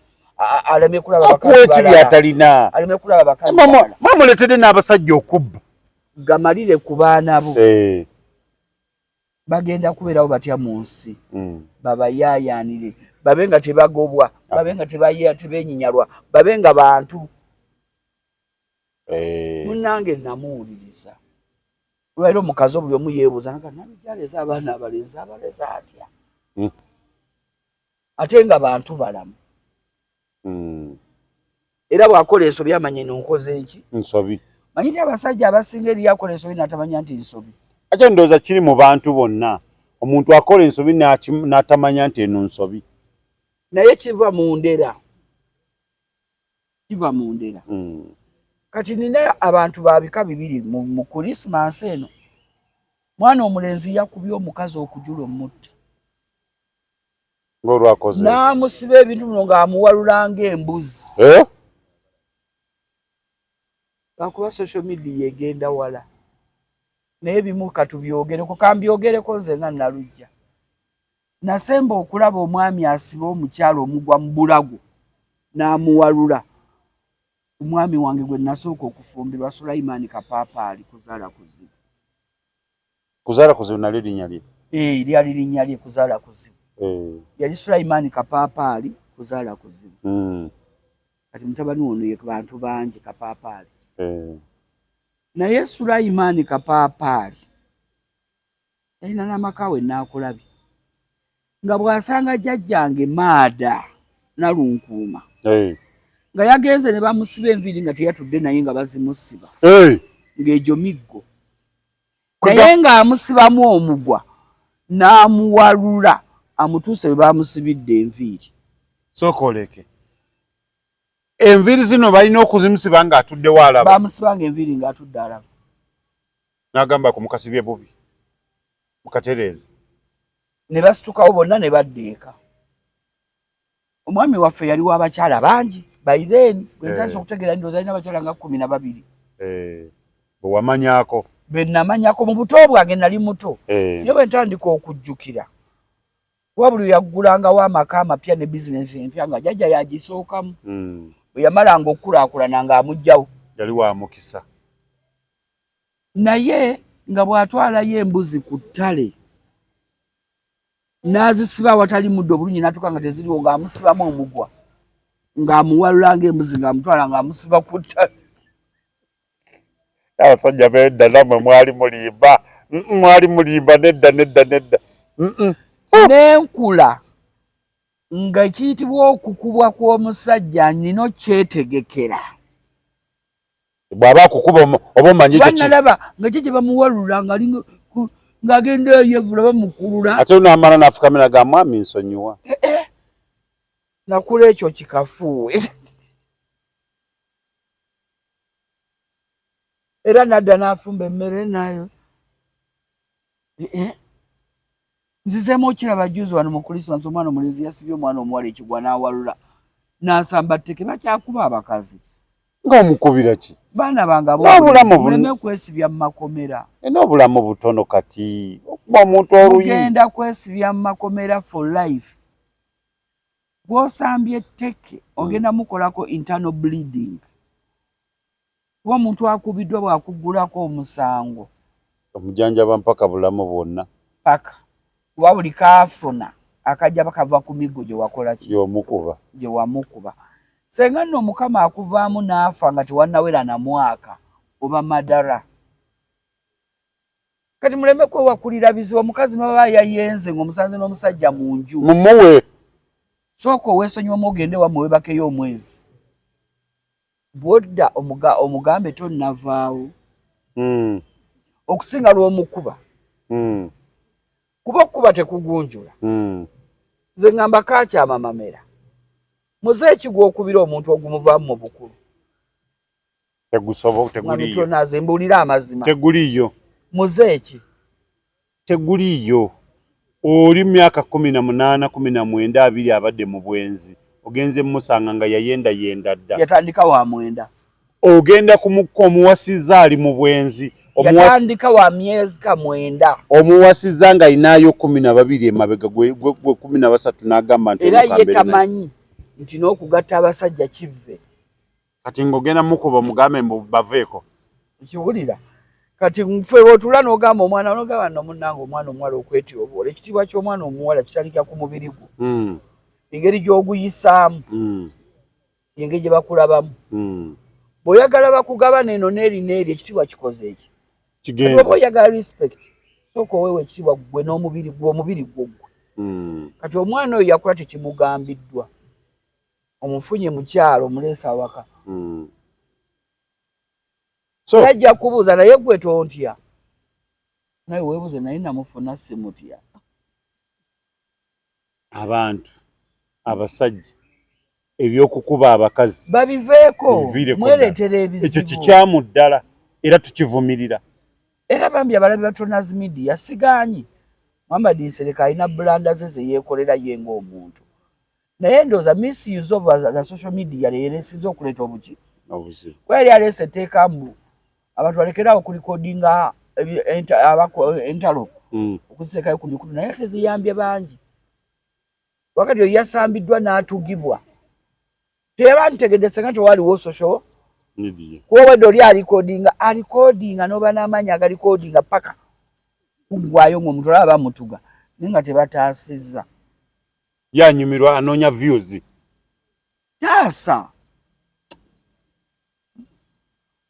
Aleme kulaba bakazi balala. Akuwe atalina. Aleme kulaba bakazi balala. Mwamuleetedde n'abasajja okubba. Gamalire ku baana bo. Bagenda kubeerawo batya mu nsi. Babayaayaanire. Babe nga tebagobwa. Babe nga tebeenyinyalwa. Babe nga bantu. Munnange namuwuliriza. Lwali omukazi buli omu yeebuuza nga nabijaleza abaana abaleza atya. Ate nga bantu balamu. Era bw'akola ensobi amanye nkoze enki? Nsobi. Manyi abasajja abasinga eri akola ensobi n'atamanya nti nsobi. Ate ndowooza kiri mu bantu bonna. Omuntu akola ensobi n'atamanya nti eno nsobi. Naye kiva mu ndera. Kiva mu ndera. Kati nina abantu babika bibiri mu Christmas eno. Mwana omulenzi yakubye omukazi okujula omutte. Ng'olwakoze. N'amusiba ebintu bino ng'amuwalula ng'embuzi. Lwakuba social media egenda wala. Naye ebimu katubyogereko kambyogereko nzenna nalujja. Nasemba okulaba omwami asiba omukyala omugwa mu bulago n'amuwalula. Omwami wange gwe nasooka okufumbirwa Sulaiman Kapaapaali kuzaala kuzibu. Kuzaala kuzibu nalyo linnya lye? Lyali linnya lye kuzaala kuzibu. Yali Sulaiman Kapaapaali kuzaala kuzibu. Kati mutabani ono ye bantu bangi Kapaapaali. Naye Sulaiman Kapaapaali yalina n'amaka we n'akulabye. Nga bw'asanga jjajjange Maada Nalunkuuma. Nga yagenze ne bamusiba enviiri nga teyatudde naye nga bazimusiba. Ng'egyo miggo. naye ng'amusibamu omugwa n'amuwalula amutuuse bwe bamusibidde enviiri. Sokoleke enviiri zino balina okuzimusiba ng'atuddewo alaba. Bamusibanga enviiri ng'atudde alaba. N'agamba ku mukasibye bubi mukatereezi. Ne basitukawo bonna ne badda eka. Omwami waffe yali w'abakyala bangi by then bwe ntandise okutegeera ndowooza alina abakyala nga 12. Bwe wamanyako. Bwe namanyako mu buto bwange nali muto. Naye bwe ntandika okujjukira wabula yaggulangawo amaka amapya ne bizinensi empya nga jjajja yagisookamu. Bwe yamalanga okukulaakulana ng'amugjawo. Yali wa mukisa. Naye nga bw'atwalayo embuzi ku ttale n'azisiba awatali muddo obulungi n'atuuka nga teziriwo ng'amusibamu omugwa ng'amuwalula ng'embuzi ng'amutwala ng'amusiba ku ttale. Abasajja b'edda nammwe mwali mulimba. Mwali mulimba nedda. N'enkula nga kiyitibwa okukubwa kw'omusajja nnina okyetegekera. Bw'aba akukuba oba omanyi ekyo ki? Bannalaba nga kye kye bamuwalula ng'agenda yevula bamukulula. Ate n'amala n'afukamira ga mwami nsonyiwa. Nakula ekyo kikafuuwe. Era nadda n'afumba emmere nayo. Nzizeemu okiraba juuzi wano mu Krismas omwana omulenzi yasibye omwana omuwala ekigwa n'awalula n'asamba tteke bakyakuba abakazi. Ng'omukubira ki? Baana bange muleme kwesibya mu makomera. N'obulamu butono kati okuba omuntu oluyi. Mugenda kwesibya mu makomera for life. Bw'osambye tteke ogenda mukolako internal bleeding. Kuba omuntu akubiddwa bw'akuggulako omusango. Omujanjaba mpaka bulamu bwonna. Paka. Kuba buli kaafuna akajja bakava ku migo gye wakola ki? Gye wamukuba. Senga nno Mukama akuvaamu n'afa nga tewannawera na mwaka oba madara. Kati muleme kwewakulira bizibu. Omukazi n'oba yayenze ng'omusanze n'omusajja mu nju. Mumuwe. Sooka oweesonyiwamu ogende wammwe weebakeyo omwezi. Bw'odda omugambe tonnavaawo. Okusinga lw'omukuba. Kuba okukuba tekugunjula. Nze ngamba kaakyama mamera. Muze ekigwa okubira omuntu ogumuvaamu mu bukulu. Teguliyo. Nazimbulira amazima. Teguliyo. Muze eki. Teguliyo. Oli myaka 18, 19 abiri abadde mu bwenzi. Ogenze musanga nga yayenda dda. Yatandika wa mwenda. Ogenda kumukko omuwasiza ali mu bwenzi. Yatandika wa myezi ka mwenda. Omuwasiza nga inayo 12 emabega gwe 13 n'agamba nti era ye tamanyi nti n'okugatta abasajja kive. Kati ng'ogenda mukuba mugambe mbu baveeko. Kiwulira. Kati mfe bw'otula n'ogamba omwana n'ogamba nno munnange omwana omuwala okwetira obwola. Ekitiibwa ky'omwana omuwala kitalikira ku mubiri gwo. Engeri gy'oguyisaamu. Engeri gye bakulabamu. Bw'oyagala bakugabana eno n'eri n'eri ekitiibwa kikoze eki. Kigenze. Oba oyagala respect. Sooka oweewa ekitiibwa gwe n'omubiri gwo gwe. Kati omwana oyo yakula tekimugambiddwa. Omufunye mukyalo omuleesa awaka. Tajja kubuuza naye gwe tontya. Naye weebuze naye namufuna simutya. Abantu abasajja ebyokukuba abakazi babiveeko mwereetera ebizibu. Ekyo kikyamu ddala era tukivumirira. Era bambi abalabi ba Tonas Media sigaanyi. Muhammad Nsereka alina bulanda ze yeekolera ye ng'omuntu. Naye ndowooza misuse of the social media leero esinza okuleeta obuki. Kuba yali aleese etteeka mbu abantu balekerawo okulikodinga entalo okuziteekayo ku mikulu naye teziyambye bangi. Wakati oyo yasambiddwa n'atugibwa. Teba ntegedde senga tewaliwo social media. Kuba obwedde oli alikodinga n'oba n'amaanyi agalikodinga paka kuggwayo ng'omuntu olaba bamutuga naye nga tebataasizza. Yanyumirwa anoonya views. Taasa.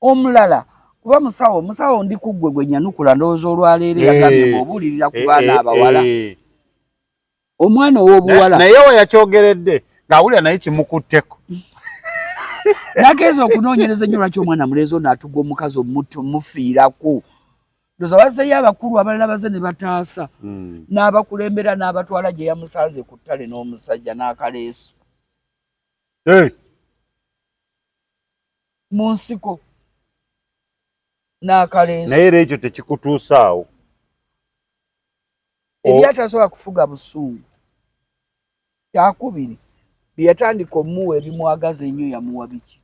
Omulala kuba musawo ndi kuggwe gwe nyanukula ndowooza olwaleero yagambye bw'obuulirira ku baana abawala. Omwana ow'obuwala naye we yakyogeredde ng'awulira naye kimukutteko. Nageeza okunoonyereza nnyo lwaki omwana mulenzi ono atuga omukazi omufiirako ndoza bazeyo abakulu abalala baze ne bataasa n'abakulembera n'abatwala gye yamusaaze ku ttale n'omusajja n'akaleeso mu nsiko n'akaleeso naye era ekyo tekikutuusaawo eri atasobola kufuga busungu kyakubiri bye yatandika omuwa ebimwagaza ennyo yamuwa biki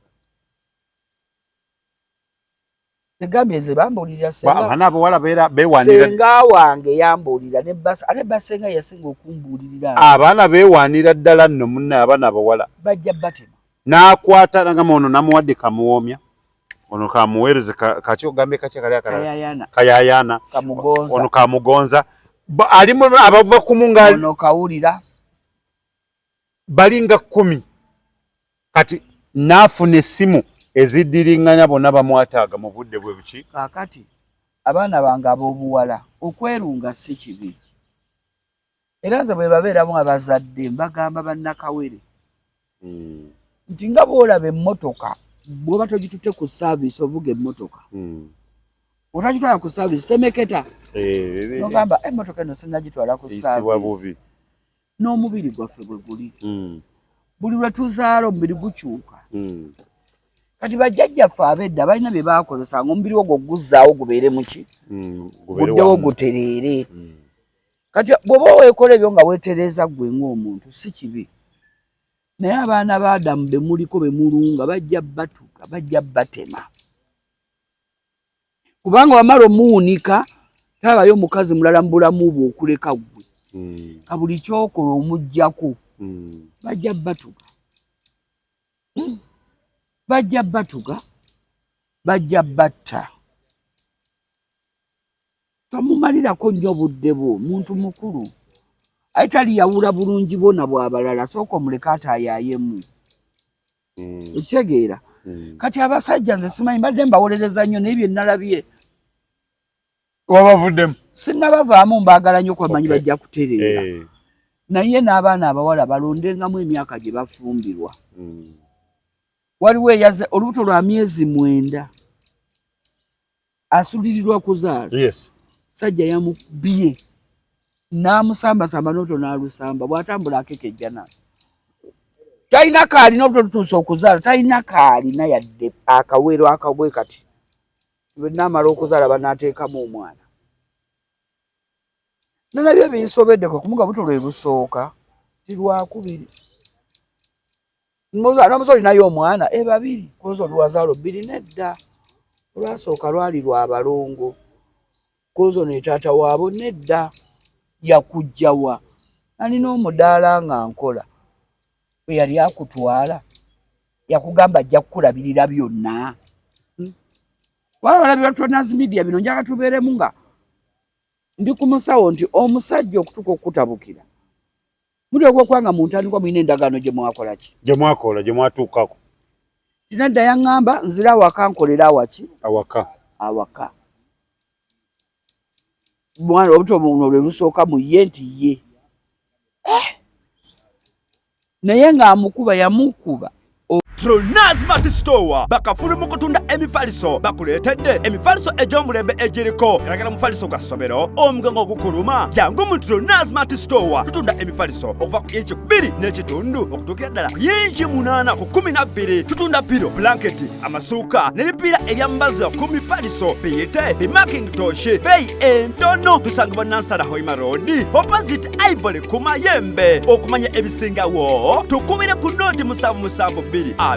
egambye nze bambuulirira senga wange yambuulira ne basa ate basenga yasinga okumbuulirira abaana beewaanira ddala nno munne abaana abawala bajja batema n'akwata nagamba ono namuwadde kamuwoomya ono kamuweereze kaki ogambe kaki kali akalala kayayaana ono kamugonza alimu abava kumu nga ono kawulira balinga 10 kati naafuna essimu eziddiringanya bonna bamwataaga mu budde bwe buki kaakati abaana bange ab'obuwala okwerunga si kibi era nze bwe babeeramu abazadde mbagamba bannakawere nti nga bw'olaba emmotoka bw'oba togitutte ku saaviisi ovuga emmotoka otagitwala ku saaviisi temeketa nogamba emmotoka eno sinagitwala ku saaviisi n'omubiri gwaffe bwe guli buli lwe tuzaala omubiri gukyuka kati bajjajjaffe ab'edda balina bye baakozesanga omubiri ogwo guzzaawo gubeere muki guddewo gutereere kati bw'oba weekola ebyo nga weetereeza ggwe ng'omuntu si kibi naye abaana ba Adamu be muliko be mulunga bajja batuka bajja batema kubanga wamala omuwunika talabayo omukazi mulala mu bulamu bwe okuleka ggwe ka buli kyokola omuggyako bajja batuka bajja batuka bajja batta tomumalirako nnyo budde bwo muntu mukulu aye taliyawula bulungi bona bw'abalala sooka omuleka atayaayemu ekitegeera kati abasajja nze simanyi mbadde mbawolereza nnyo naye bye nnalabye wabavuddemu sinnabavaamu mbaagala nnyo kwamanyi bajja kutereera naye n'abaana abawala balondengamu emyaka gye bafumbirwa waliwo eyaze olubuto lwa myezi 9 asulirirwa kuzaala sajja yamubye n'amusambasamba n'oto n'alusamba bw'atambula akekejjana talina kaalina obuto lutuusa okuzaala talina kaalina yadde akawero akabwe kati bwe naamala okuzaala banaateekamu omwana nalabyo binsobeddeko kumuga buto lwe lusooka tirwakubiri n'omusozi olinayo omwana 2 koza oluwazaalo 2 nedda olwasooka lwali lwa balongo kozo ne taata waabo nedda yakujjawa alina omudaala nga nkola bwe yali akutwala yakugamba ajja kukulabirira byonna wala balabira Tronas Media bino njaga tubeeremu nga ndi ku musawo nti omusajja okutuka okutabukira muteekwa okwanga mu ntandikwa mulina endagaano gye mwakola ki gye mwatuukako tinadda yaŋŋamba nzira awaka nkolera awaki awaka mwana obuto buno lwe lusooka mu ye nti ye naye ng'amukuba yamukuba Tronas Mart Store bakafulu mu kutunda emifaliso bakuleetedde emifaliso egy'omulembe egiriko eragala mufaliso gwa ssomero omugango ogukuluma jangu mu Tronas Mart Store tutunda emifaliso okuva ku inchi 2 n'ekitundu okutuukira ddala ku inchi 8 ku 12 tutunda piro blanketi amasuuka n'ebipiira ebyambaza ku mifaliso biyite bimakintosh beeyi entono tusangibwa Nansana Hoima Road opposite Ivory ku Mayembe okumanya ebisingawo tukubire ku noti 772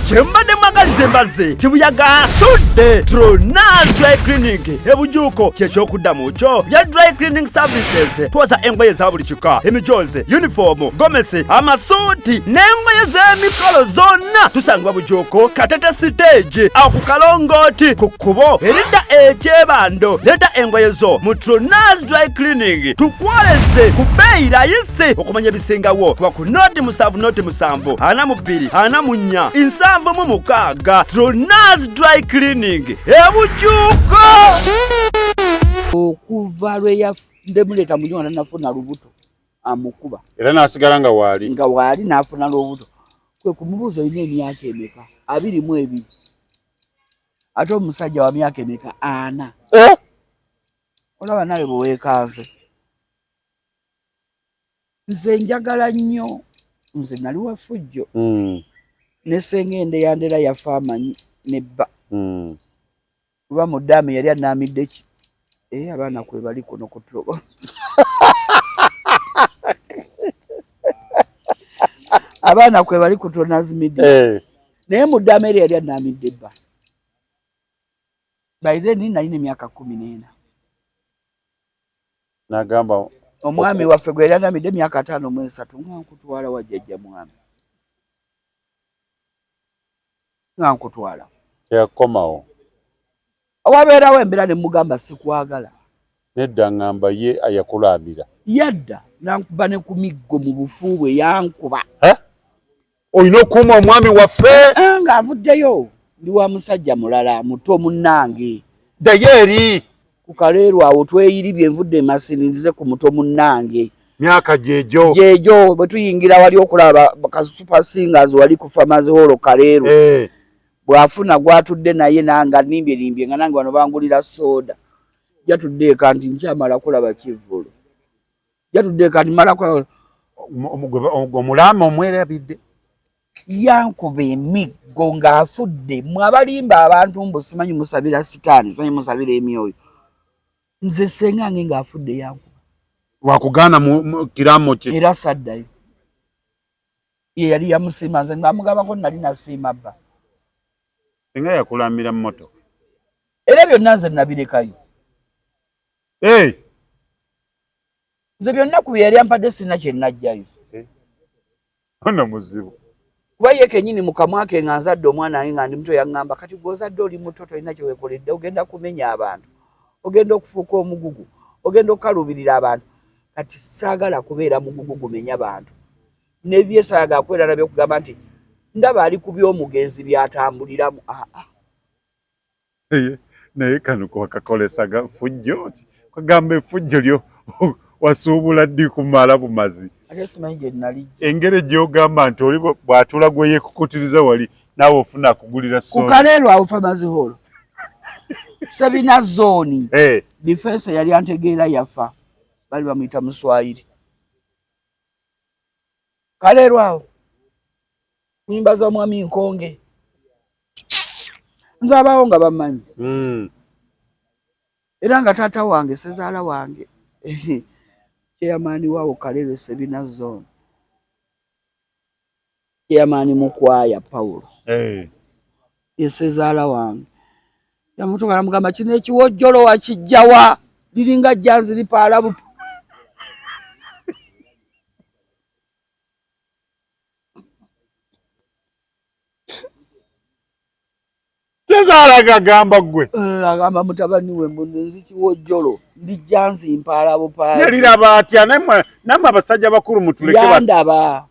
kyembadde mwagaliza embaze kibuyaga asudde Tronas Dry Cleaning ebujuuko kyekyokuddamu kyo bya dry cleaning services twoza engoye za buli kika emijoze uniform gomesi amasuuti n'engoye z'emikolo zonna tusangibwa bujuuko Katete stage awo ku Kalongooti ku kkubo eridda ekyebando leeta engoye zo mu Tronas Dry Cleaning tukwoleze ku bbeeyi rayisi okumanya ebisingawo kuba ku noti 7 noti 7 2 4 7 Tronas Dry Cleaning ebujuuko okuva lwe yafuddemuleeta munyonga nafuna lubuto amukuba era n'asigala nga waali n'afuna lubuto kwe kumubuuza olina emyaka emeka 22 ate omusajja wa myaka emeka 4 olaba nawe bwe weekanze. Nze njagala nnyo, nze nali wa Ffujjo ne Sengende Yandera yafa amanyi nebba kuba mudamu yali anaamidde abaana kwe bali kuno kutulo abaana kwe bali kutulo Nazimedia naye mudamu eri yali anaamidde ebba. By then nalina emyaka 14 n'agamba omwami waffe gwe yali anaamidde emyaka 53 nga nkutwala wajjajja mwami nga nkutwala kyakomawo awabeerawo embeera ne mugamba sikwagala nedda ngamba ye ayakulambira yadda nankuba ne ku miggo mu bufu bwe yankuba. Olina okuuma omwami waffe ng'avuddeyo ndi wa musajja mulala muto munnange ddayo eri ku Kaleerwa awo tweyiribye envudde emasinirize ku muto munnange myaka gyejo bwe tuyingira wali okulaba Super Singers wali ku Farmers Hall Kaleerwa bw'afuna gwatudde naye nanga nimbyelimbye nga nange wano bangulira soda jatudde eka nti nkyamala kulaba Kivvulu jatudde eka nti mala kulaba omulama omwerabidde yankuba emiggo ng'afudde mwabalimba abantu mbu simanyi musabira sitaani simanyi musabira emyoyo nze sengange ng'afudde yankuba wakugaana mu kiramo kye era saddayo ye yali yamusiima nze ng'amugambako nali nasiima bba singa yakulambira mmotoka era byonna nze nabirekayo nze byonna ku bye yali ampadde sirina kye nnajjayo ono muzibu kuba ye kennyini mu kamwa ke nga nzadde omwana wange nga ndi muto yaŋŋamba kati gw'ozadde oli muto tolina kye weekoledde ogenda kumenya abantu ogenda okufuuka omugugu ogenda okukalubirira abantu kati saagala kubeera mugugu gumenya bantu nebyesayaga akwera nabyo kugamba nti ndaba ali ku by'omugenzi byatambuliramu naye kano kwakakolesaga Ffujjo kagamba effujjo lyo wasuubula ddi kumala bumazi ate simanyi gye nnali engeri gy'ogamba nti oli bw'atuula gwe yeekukutiriza wali naawe ofuna akugulira ku Kaleerwa awo Farmers Hall Sabina Zooni Defense yali antegeera yafa bali bamuyita Muswahili Kaleerwa awo kunyumba za mwami Nkonge nze abaawo nga bamanyi era nga taata wange sezaala wange chairman waawo Kaleerwa Sabina Zooni chairman Mukwaya Paulo yesezaala wange yamutuka namugamba kino ekiwojjolo wakijjawa liringa jjanzi lipaala buto sezaala gagamba gwe agamba mutabani we mbunzi kiwojjolo ndi jjanzi mpaala bupaala yaliraba atya namwe abasajja bakulu mutuleke yandaba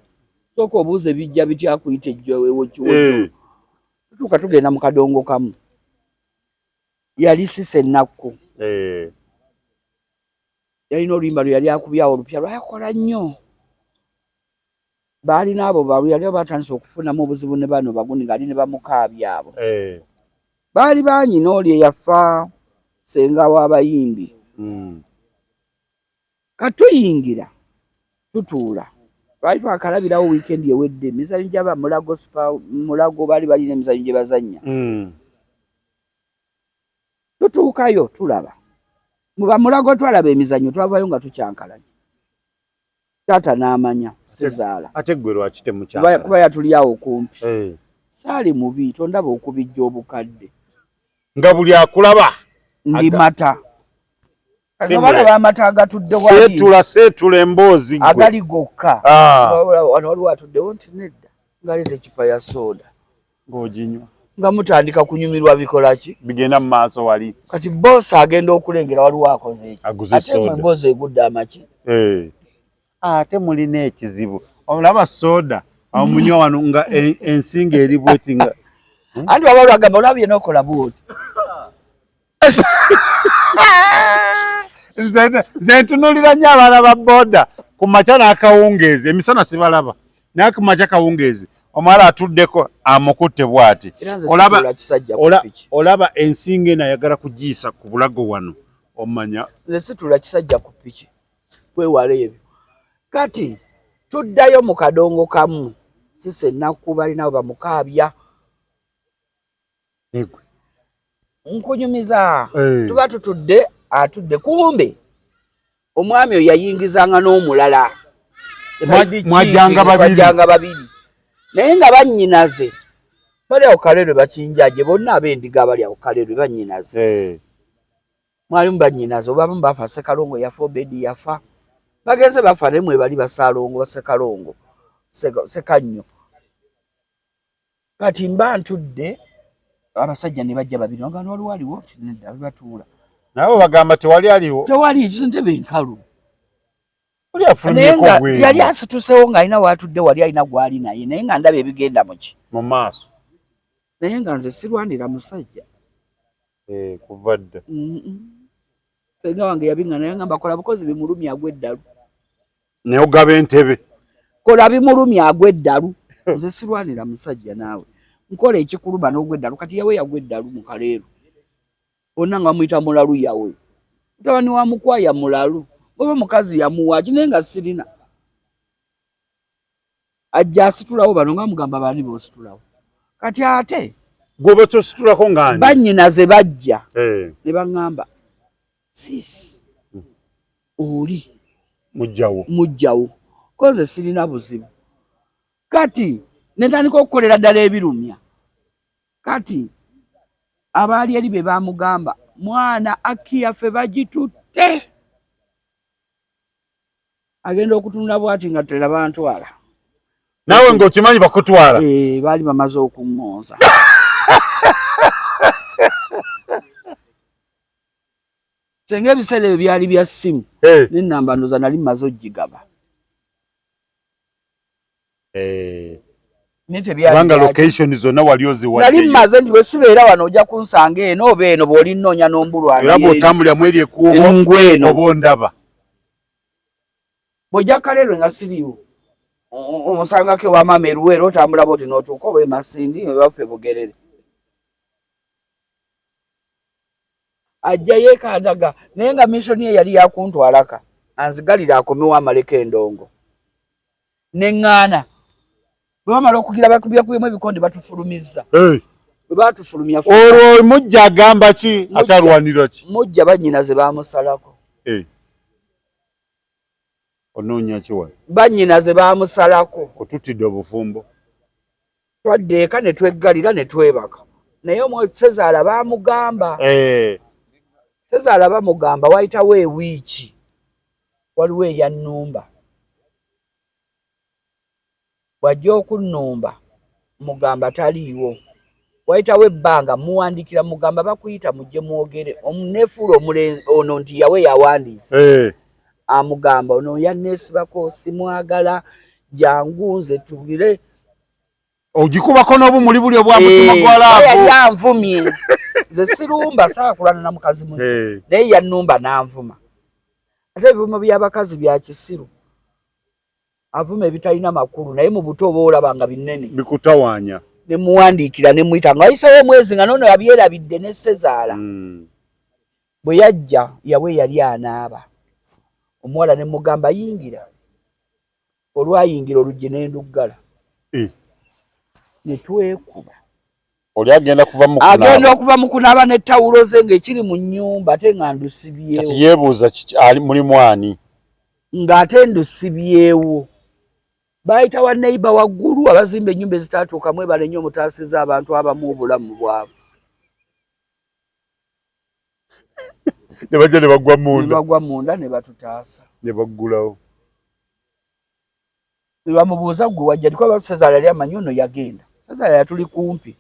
sooka obuuze bijja bitya kuyita ejjowewo kiwojjolo tutuuka tugenda mu kadongo kamu yali sise ennaku yalina oluyimba lwe yali akubyawo olupya lwayakola nnyo baalina abo yali batandise okufunamu obuzibu ne bano baguni ngaali ne bamukaabya abo baali baanyina oli eyafa senga w'abayimbi katuyingira tutuula lwali twakalabirawo wiikendi ewedde emizanyo gyaba mulago baali balina emizanyo gye bazannya tutuukayo tulaba muba mulago twalaba emizanyo twavayo nga tukyankalanye taata n'amanya sezaala ate gwe lwaki temukyankala kuba yatuli awo kumpi saali mubi tondaba okubijja obukadde nga buli akulaba ndi mata balaba amata agatudde wali seetula emboozi gwe agali gokka wano waliwo atuddewo nti nedda ngaleeta ekipa ya soda ng'oginywa nga mutandika kunyumirwa bikolaki bigenda mu maaso wali kati boosi agenda okulengera waliwo akoze eki ate emboozi egudde amaki ate mulina ekizibu olaba soda amunywa wano nga ensinga eri bweti nga anti waba lwagamba olabye n'okola bwoti nze ntunulira nnyo abaana ba booda ku makya n'akawungeezi emisana sibalaba naye ku makya kawungeezi omala atuddeko amukutte bwati olaba ensinge nayagala kugiisa ku bulago wano omanya nze situla kisajja ku piki kwewala ebyo kati tuddayo mu kadongo kamu sise ennaku balinabo bamukaabya nkunyumiza tuba tutudde atudde kumbe omwami oyo yayingizanga n'omulala mwajjanga babiri naye nga bannyinaze bali awo Kalerwe bakinjaje bonna ab'endiga bali awo Kalerwe bannyinaze mwalimu bannyinaze obamu bafa Ssekalongo yafa Obedi yafa bagenze bafa nemwe bali Basaalongo Bassekalongo Sekannyo kati mba ntudde abasajja ne bajja babiri ngano waliwo nedda batuula nawe bagamba tewali ekisentebe enkalu oli afunyeeko bwe yali asitusewo ng'alina waatudde wali alina gwali naye naye nga ndaba ebigenda mu maaso naye nga nze sirwanira musajja kuva dda senga wange yabinga naye ngamba kola bukozi bimulumya agw'eddalu naye ogaba entebe kola bimulumya agw'eddalu nze sirwanira musajja naawe nkola ekikuluma n'ogw'eddalu kati yawe yagw'eddalu mu Kaleero bonna nga muyita mulalu yawe mutabani wa mukwaya mulalu oba mukazi yamuwa kinaye nga sirina ajja asitulawo bano nga mugamba baani boositulawo kati ate gwoba kyositulako ngani bannyinaze bajja ne baŋŋamba sis oli mujjawo koze sirina buzibu kati netandika okukolera ddala ebirumya kati abaali eri be bamugamba mwana aki yaffe bagitutte agenda okutunula bwati nga tera bantwala nawe ng'okimanyi bakutwala baali bamaze okuŋŋonza senga ebiseera ebyo byali bya ssimu n'ennamba ndoza nali mmaze oggigaba kubanga location zonna wali oziwadde nali mmaze nti bwe sibeera wano ojja kunsanga eno oba eno bw'oli nnoonya n'ombulwana era bw'otambulira mu eri ekkubo oba ondaba bw'ojja Kaleerwe nga siriiwo omusangako ewamaama Eruweero otambula bw'oti n'otuuka oba Masindi ewaffe Bugerere ajja yeekandaga naye nga missoni ye yali yakuntwalaka anzigalira akomewo amaleko endongo neŋŋaana bwe bamala okugira bakubyakubemu ebikondi batufulumizza bwe batufulumya olwo mujja agamba ki atalwanira ki mujja bannyinaze bamusalako onoonya ki wano bannyinaze bamusalako otutidde obufumbo twadde eka ne tweggalira ne twebaka naye Sezaala bamugamba Sezaala bamugamba wayitawo ewiiki waliwo eyannumba bw'ajja okunnumba mugamba taliiwo wayitawo ebbanga muwandikira mugamba bakuyita mujje mwogere omuneefuula omulenzi ono nti yawe yawandiise amugamba ono yanneesibako simwagala jangu nze tuwulire ogikubako n'obumuli buli obwa mutima gwalaavu yali anvumye nze sirumba saakulana na mukazi munne naye yannumba n'anvuma ate ebivumo by'abakazi bya kisiru avuma ebitalina makulu naye mu buto oba olaba nga binene bikutawaanya ne muwandiikira ne muyita nga wayiseewo omwezi nga noono yabyerabidde ne Sezaala bwe yajja yawe yali anaaba omuwala ne mugamba yingira olwayingira oluggi ne nduggala ne twekuba oli agenda okuva mu kunaaba n'ettawulo ze ng'ekiri mu nnyumba ate nga ndusibyewo kati yeebuuza mulimu ani ng'ate ndusibyewo bayita wa neighbor waggulu abazimba ennyumba ezitaatuukamu ebala ennyo omutaasiza abantu abamu obulamu bwabwe ne bajja ne bagwa munda ne batutaasa ne baggulawo ne bamubuuza gwe wajja tikuba Sezaala yali amanyi ono yagenda Sezaala yatuli kumpi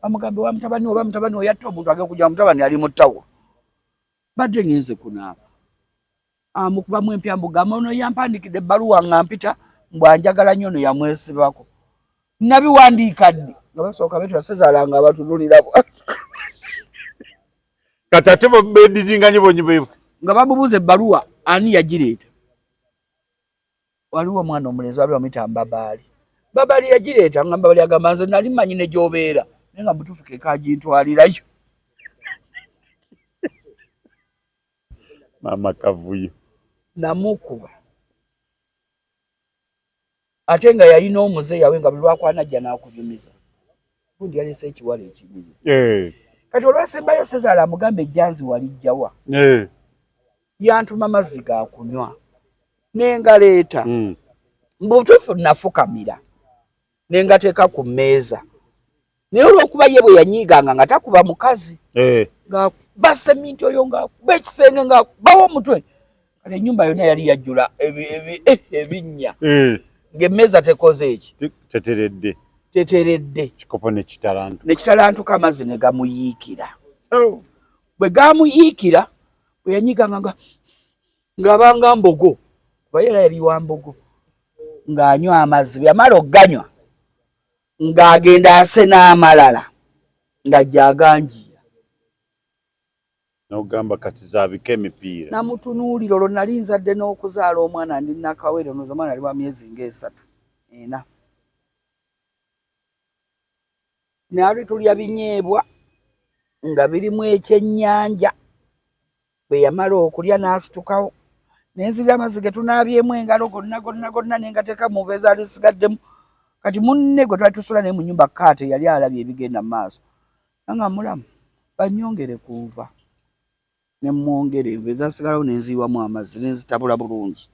bamugambe wa mutabani oba mutabani oyatta omuntu agenda kujja mutabani ali mu ttawulo badde ngenze kunaaba amukubamu empya mbugamba ono yampandikidde ebbaluwa nga mpita mbwanjagala nnyo ono yamwesibako nabiwandiika ddi nga basooka betula Sezaala nga batunulira kati ate bedidinganye bonyibeevu nga bamubuuza ebbaluwa ani yagireeta waliwo omwana omulenzi wali bamuyita Mbabaali baba yagireeta ngamba bali agamba nze nali manyi ne gy'obeera naye nga mutuufu ke kagintwalirayo. Mama kavuyo namukuba ate nga yalina omuze yawe nga buli lwakwanajja n'akunyumiza gundi yalese ekiwala ekinyumi. Kati olwasembayo Sezaala amugambe ejjanzi walijjawa yantuma mazzi ga kunywa n'engaleeta mbutuufu nafukamira n'engateeka ku mmeeza naye olw'okuba ye bwe yanyiiganga nga takuba mukazi ng'akuba seminti oyo ng'akuba ekisenge ng'akubawo omutwe kale ennyumba yonna yali yajjula ebinnya ng'emmeeza tekoze eki teteredde kikopo nekitalantuka amazzi ne gamuyiikira. Bwe gamuyiikira bwe yanyiiganga ng'abanga mbogo kuba era yali wa mbogo ng'anywa amazzi bwe yamala okuganywa ng'agenda ase n'amalala ng'ajja aganjiira n'ogamba kati zaabika emipiira. Namutunuulira olwo nali nzadde n'okuzaala omwana ndi nakawere noza omwana ali wa myezi nga 3-4 naali tulya binyeebwa nga birimu ekyennyanja bwe yamala okulya n'asitukawo nenzira amazzi ge tunaabyemu engalo gonna nengateeka mu nva ezaali zisigaddemu. Kati munne gwe twali tusula naye mu nnyumba kaate yali alabye ebigenda mu maaso nga mulamu bannyongere ku nva ne mwongere enva ezasigalawo nenziiwamu amazzi nenzitabula bulungi.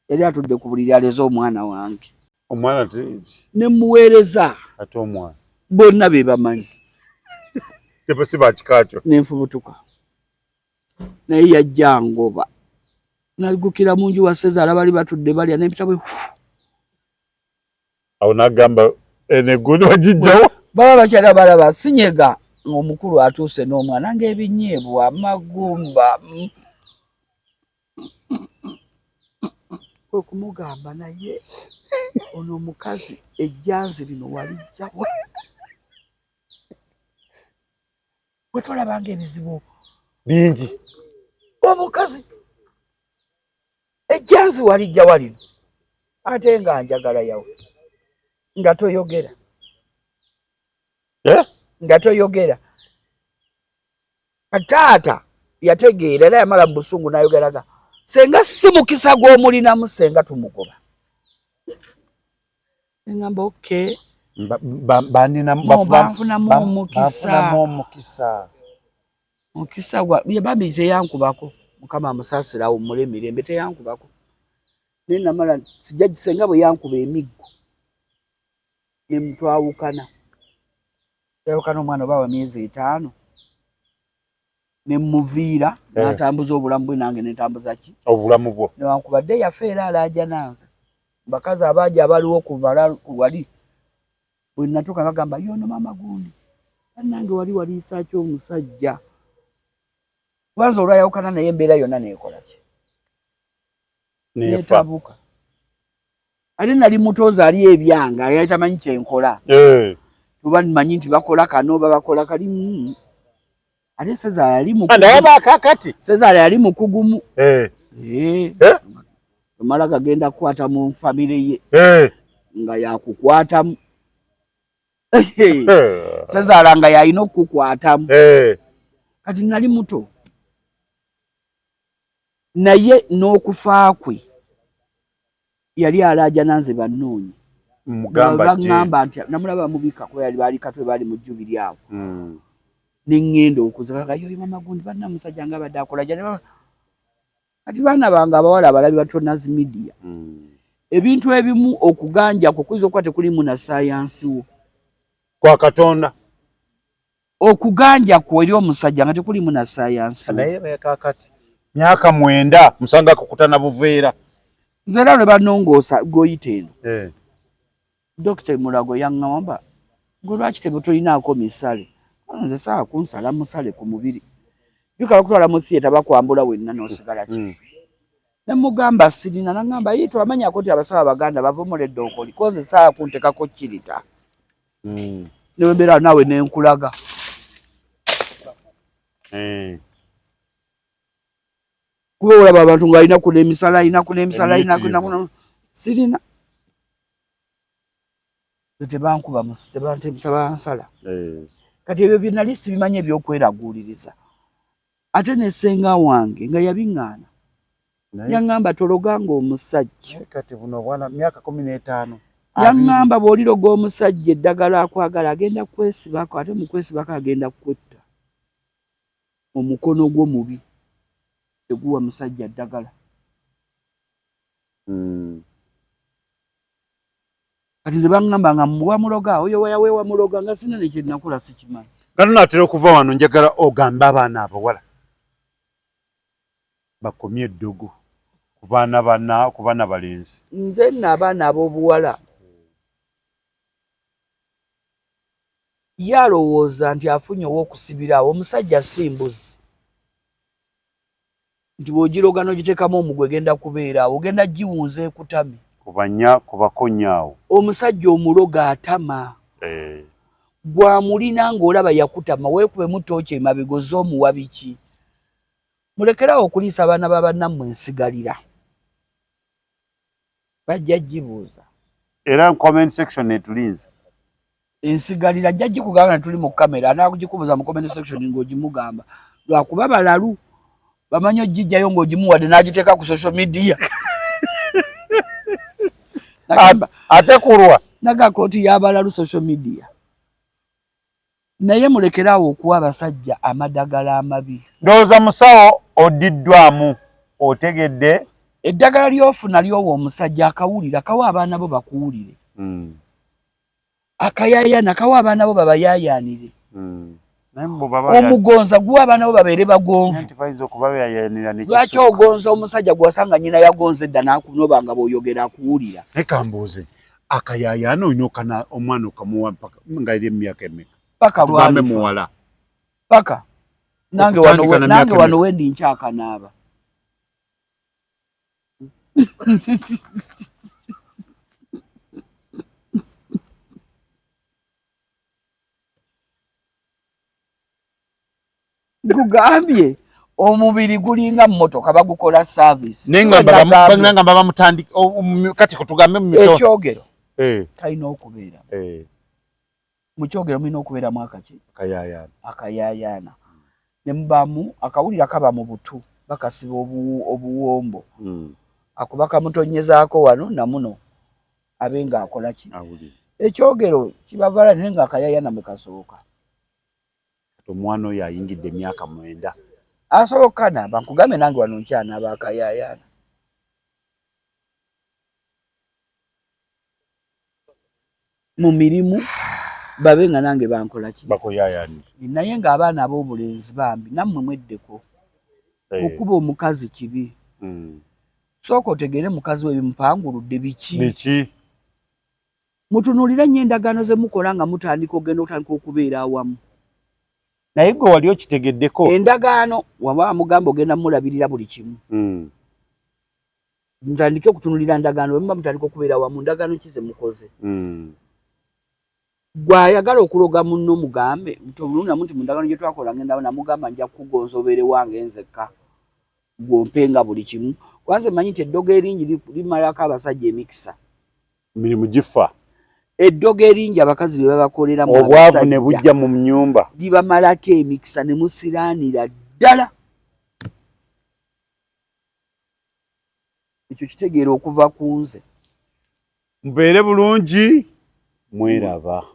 Yali atudde ku buliri aleze omwana wange omwana ne muweereza ate omwana bonna be bamanyi tepesi bakikakyo nenfubutuka naye yajja ngoba naligukira mu nju wa Sezaala bali batudde balya n'empita bwe awo n'agamba enegundi wagijjawo baba bakyala balaba sinyega ng'omukulu atuuse n'omwana ng'ebinyeebwa amagumba kwe kumugamba naye ono omukazi ejjanzi lino walijjawa bwe tolabanga ebizibu bingi omukazi ejjanzi walijjawa lino ate nga njagala yawe nga toyogera nga toyogera. Taata yategeera era yamala mu busungu n'ayogeraga senga si mukisa gw'omulinamu senga tumugoba. Ngamba okay banfunamu omukisa bambi teyankubako Mukama amusaasirawo mule emirembe teyankubako naye namala sijja gisenga bwe yankuba emiggo ne mutwawukana yawukana omwana oba wa myezi 5 ne muviira n'atambuza obulamu bwe nange netambuza ki obulamu bwo newankubadde yafeera alaaja nanze bakazi abaaji abaliwo ku wali bwe natuuka bagamba yono mama gundi nange wali waliisa ki omusajja kubanza olwayawukana naye embeera yonna neekola ki neetabuka ate nali mutoza ali ebyanga yali tamanyi kyenkola tuba manyi nti bakola kano babakola kali ate Sezaala yali Sezaala yali mukugumu omala gagenda kukwata mu famire ye nga yakukwatamu Sezaala nga yalina okukukwatamu kati nali muto naye n'okufa kwe yali alaaja nanze bannoonyi bagamba nti namulaba mubika kuba yali baali katwe baali mu jjubiri awo neŋŋenda okuza yoyo mama gundi banna musajja nga badde akola jja kati baana bange abawala abalabi batonazi media ebintu ebimu okuganja kukwiza okuba tekulimu na sayansi wo kwa Katonda okuganja ku eri omusajja nga tekulimu na sayansi naye bekakati myaka 9 musanga kukutana buveera nze era lwe banongoosa goyita eno Dr. Mulago yaŋŋamba gwe lwaki tebutolinaako misale nze saa kunsala musale ku mubiri bikala kutwala mu siyeta bakwambula wenna n'osigala ki nemugamba sirina naŋŋamba ye twamanyako nti abasawo Abaganda bavumoledde okoli ko nze saa kuntekako kirita newembeera naawe nenkulaga kuba olaba abantu nga alina kuna emisala alina kuna emisala alina kuna sirina tebankuba bansala kati ebyo byonna sibimanye ebyokweraguliriza ate ne ssenga wange nga yabiŋŋaana yaŋŋamba tologanga omusajja kati buno bwana myaka 15 yaŋŋamba bw'oliroga omusajja eddagala akwagala agenda kwesibako ate mu kwesibako agenda kwetta omukono gwo mubi teguwa musajja ddagala kati nze baŋŋamba nga wamuloga oyo wayaweewa muloga nga sina ne kyennakola sikimanyi kati naatera okuva wano njagala ogamba abaana abawala bakomye eddogo ku baana balenzi nze nno abaana ab'obuwala yalowooza nti afunye ow'okusibirawo omusajja si mbuzi nti bw'ogiroga n'ogiteekamu omugwe genda kubeeraawo ogenda giwunza ekutame kubakonyaawo omusajja omuloga atama gwamulina ng'olaba yakutama weekubemu tooki emabega oz'omuwa biki mulekerawo okuliisa abaana b'abannammwe ensigalira bajja gibuuza era comment section etulinze ensigalira ajja gikugamba tuli mu kamera anaakugikubuuza mu comment section ng'ogimugamba lwakuba balalu bamanyi ogijjayo ng'ogimuwadde n'agiteeka ku social media ate kulwa nagakooti y'abalalu social media naye mulekerawo okuwa abasajja amadagala amabi ndowooza musawo oddiddwamu otegedde eddagala ly'ofuna lyowa omusajja akawulira kawa abaana bo bakuwulire akayaayana kawa abaana bo babayaayaanire omugonza guwa abaana bo babeere bagonvu lwaki ogonza omusajja gwasanga nyina yagonze edda n'akunoba nga bw'oyogera akuwulira nekambuuze akayaayana oyina omwana okamuwa nga eri emyaka emeka paka lwali muwala paka nange wano wendi nkyakanaaba gugambye omubiri gulinga mmotoka bagukola service nengamba bamutandika kati kutugambe mu mito ekyogero kalina okubeera mu kyogero mulina okubeeramu akaki akayaayana ne mubamu akawulira kaba mu butu bakasiba obuwombo ako bakamutonyezaako wano namuno abe nga akola ki ekyogero kibavala naye nga akayaayana mwe kasooka omwana oyo ayingidde emyaka 9 asoboka naaba nkugambe nange wano nkyanaaba akayaayana mu mirimu babe nga nange bankola ki bakoyaayanira naye ng'abaana ab'obulenzi bambi nammwe mweddeko okuba omukazi kibi sooka otegeere mukazi we bimupanguludde biki mutunuulire nnyo endagaano ze mukola nga mutandika okubeera awamu naye gwe wali okitegeddeko endagaano waba mugamba ogenda mulabirira buli kimu mutandike okutunulira ndagaano bwemuba mutandika okubeera awamu ndagaano ki ze mukoze gwayagala okuloga munno mugambe tolunnamu nti mu ndagaano gye twakola ngenda namugamba nja kukugonza obeere wange nzekka gwompenga buli kimu kwanze manyi nti eddogo eringi limalako abasajja emikisa mirimu gifa eddogo eringi abakazi bye babakoleramu obwavu ne bujja mu nyumba libamalako emikisa ne musiraanira ddala ekyo kitegeera okuva ku nze mubeere bulungi mweraba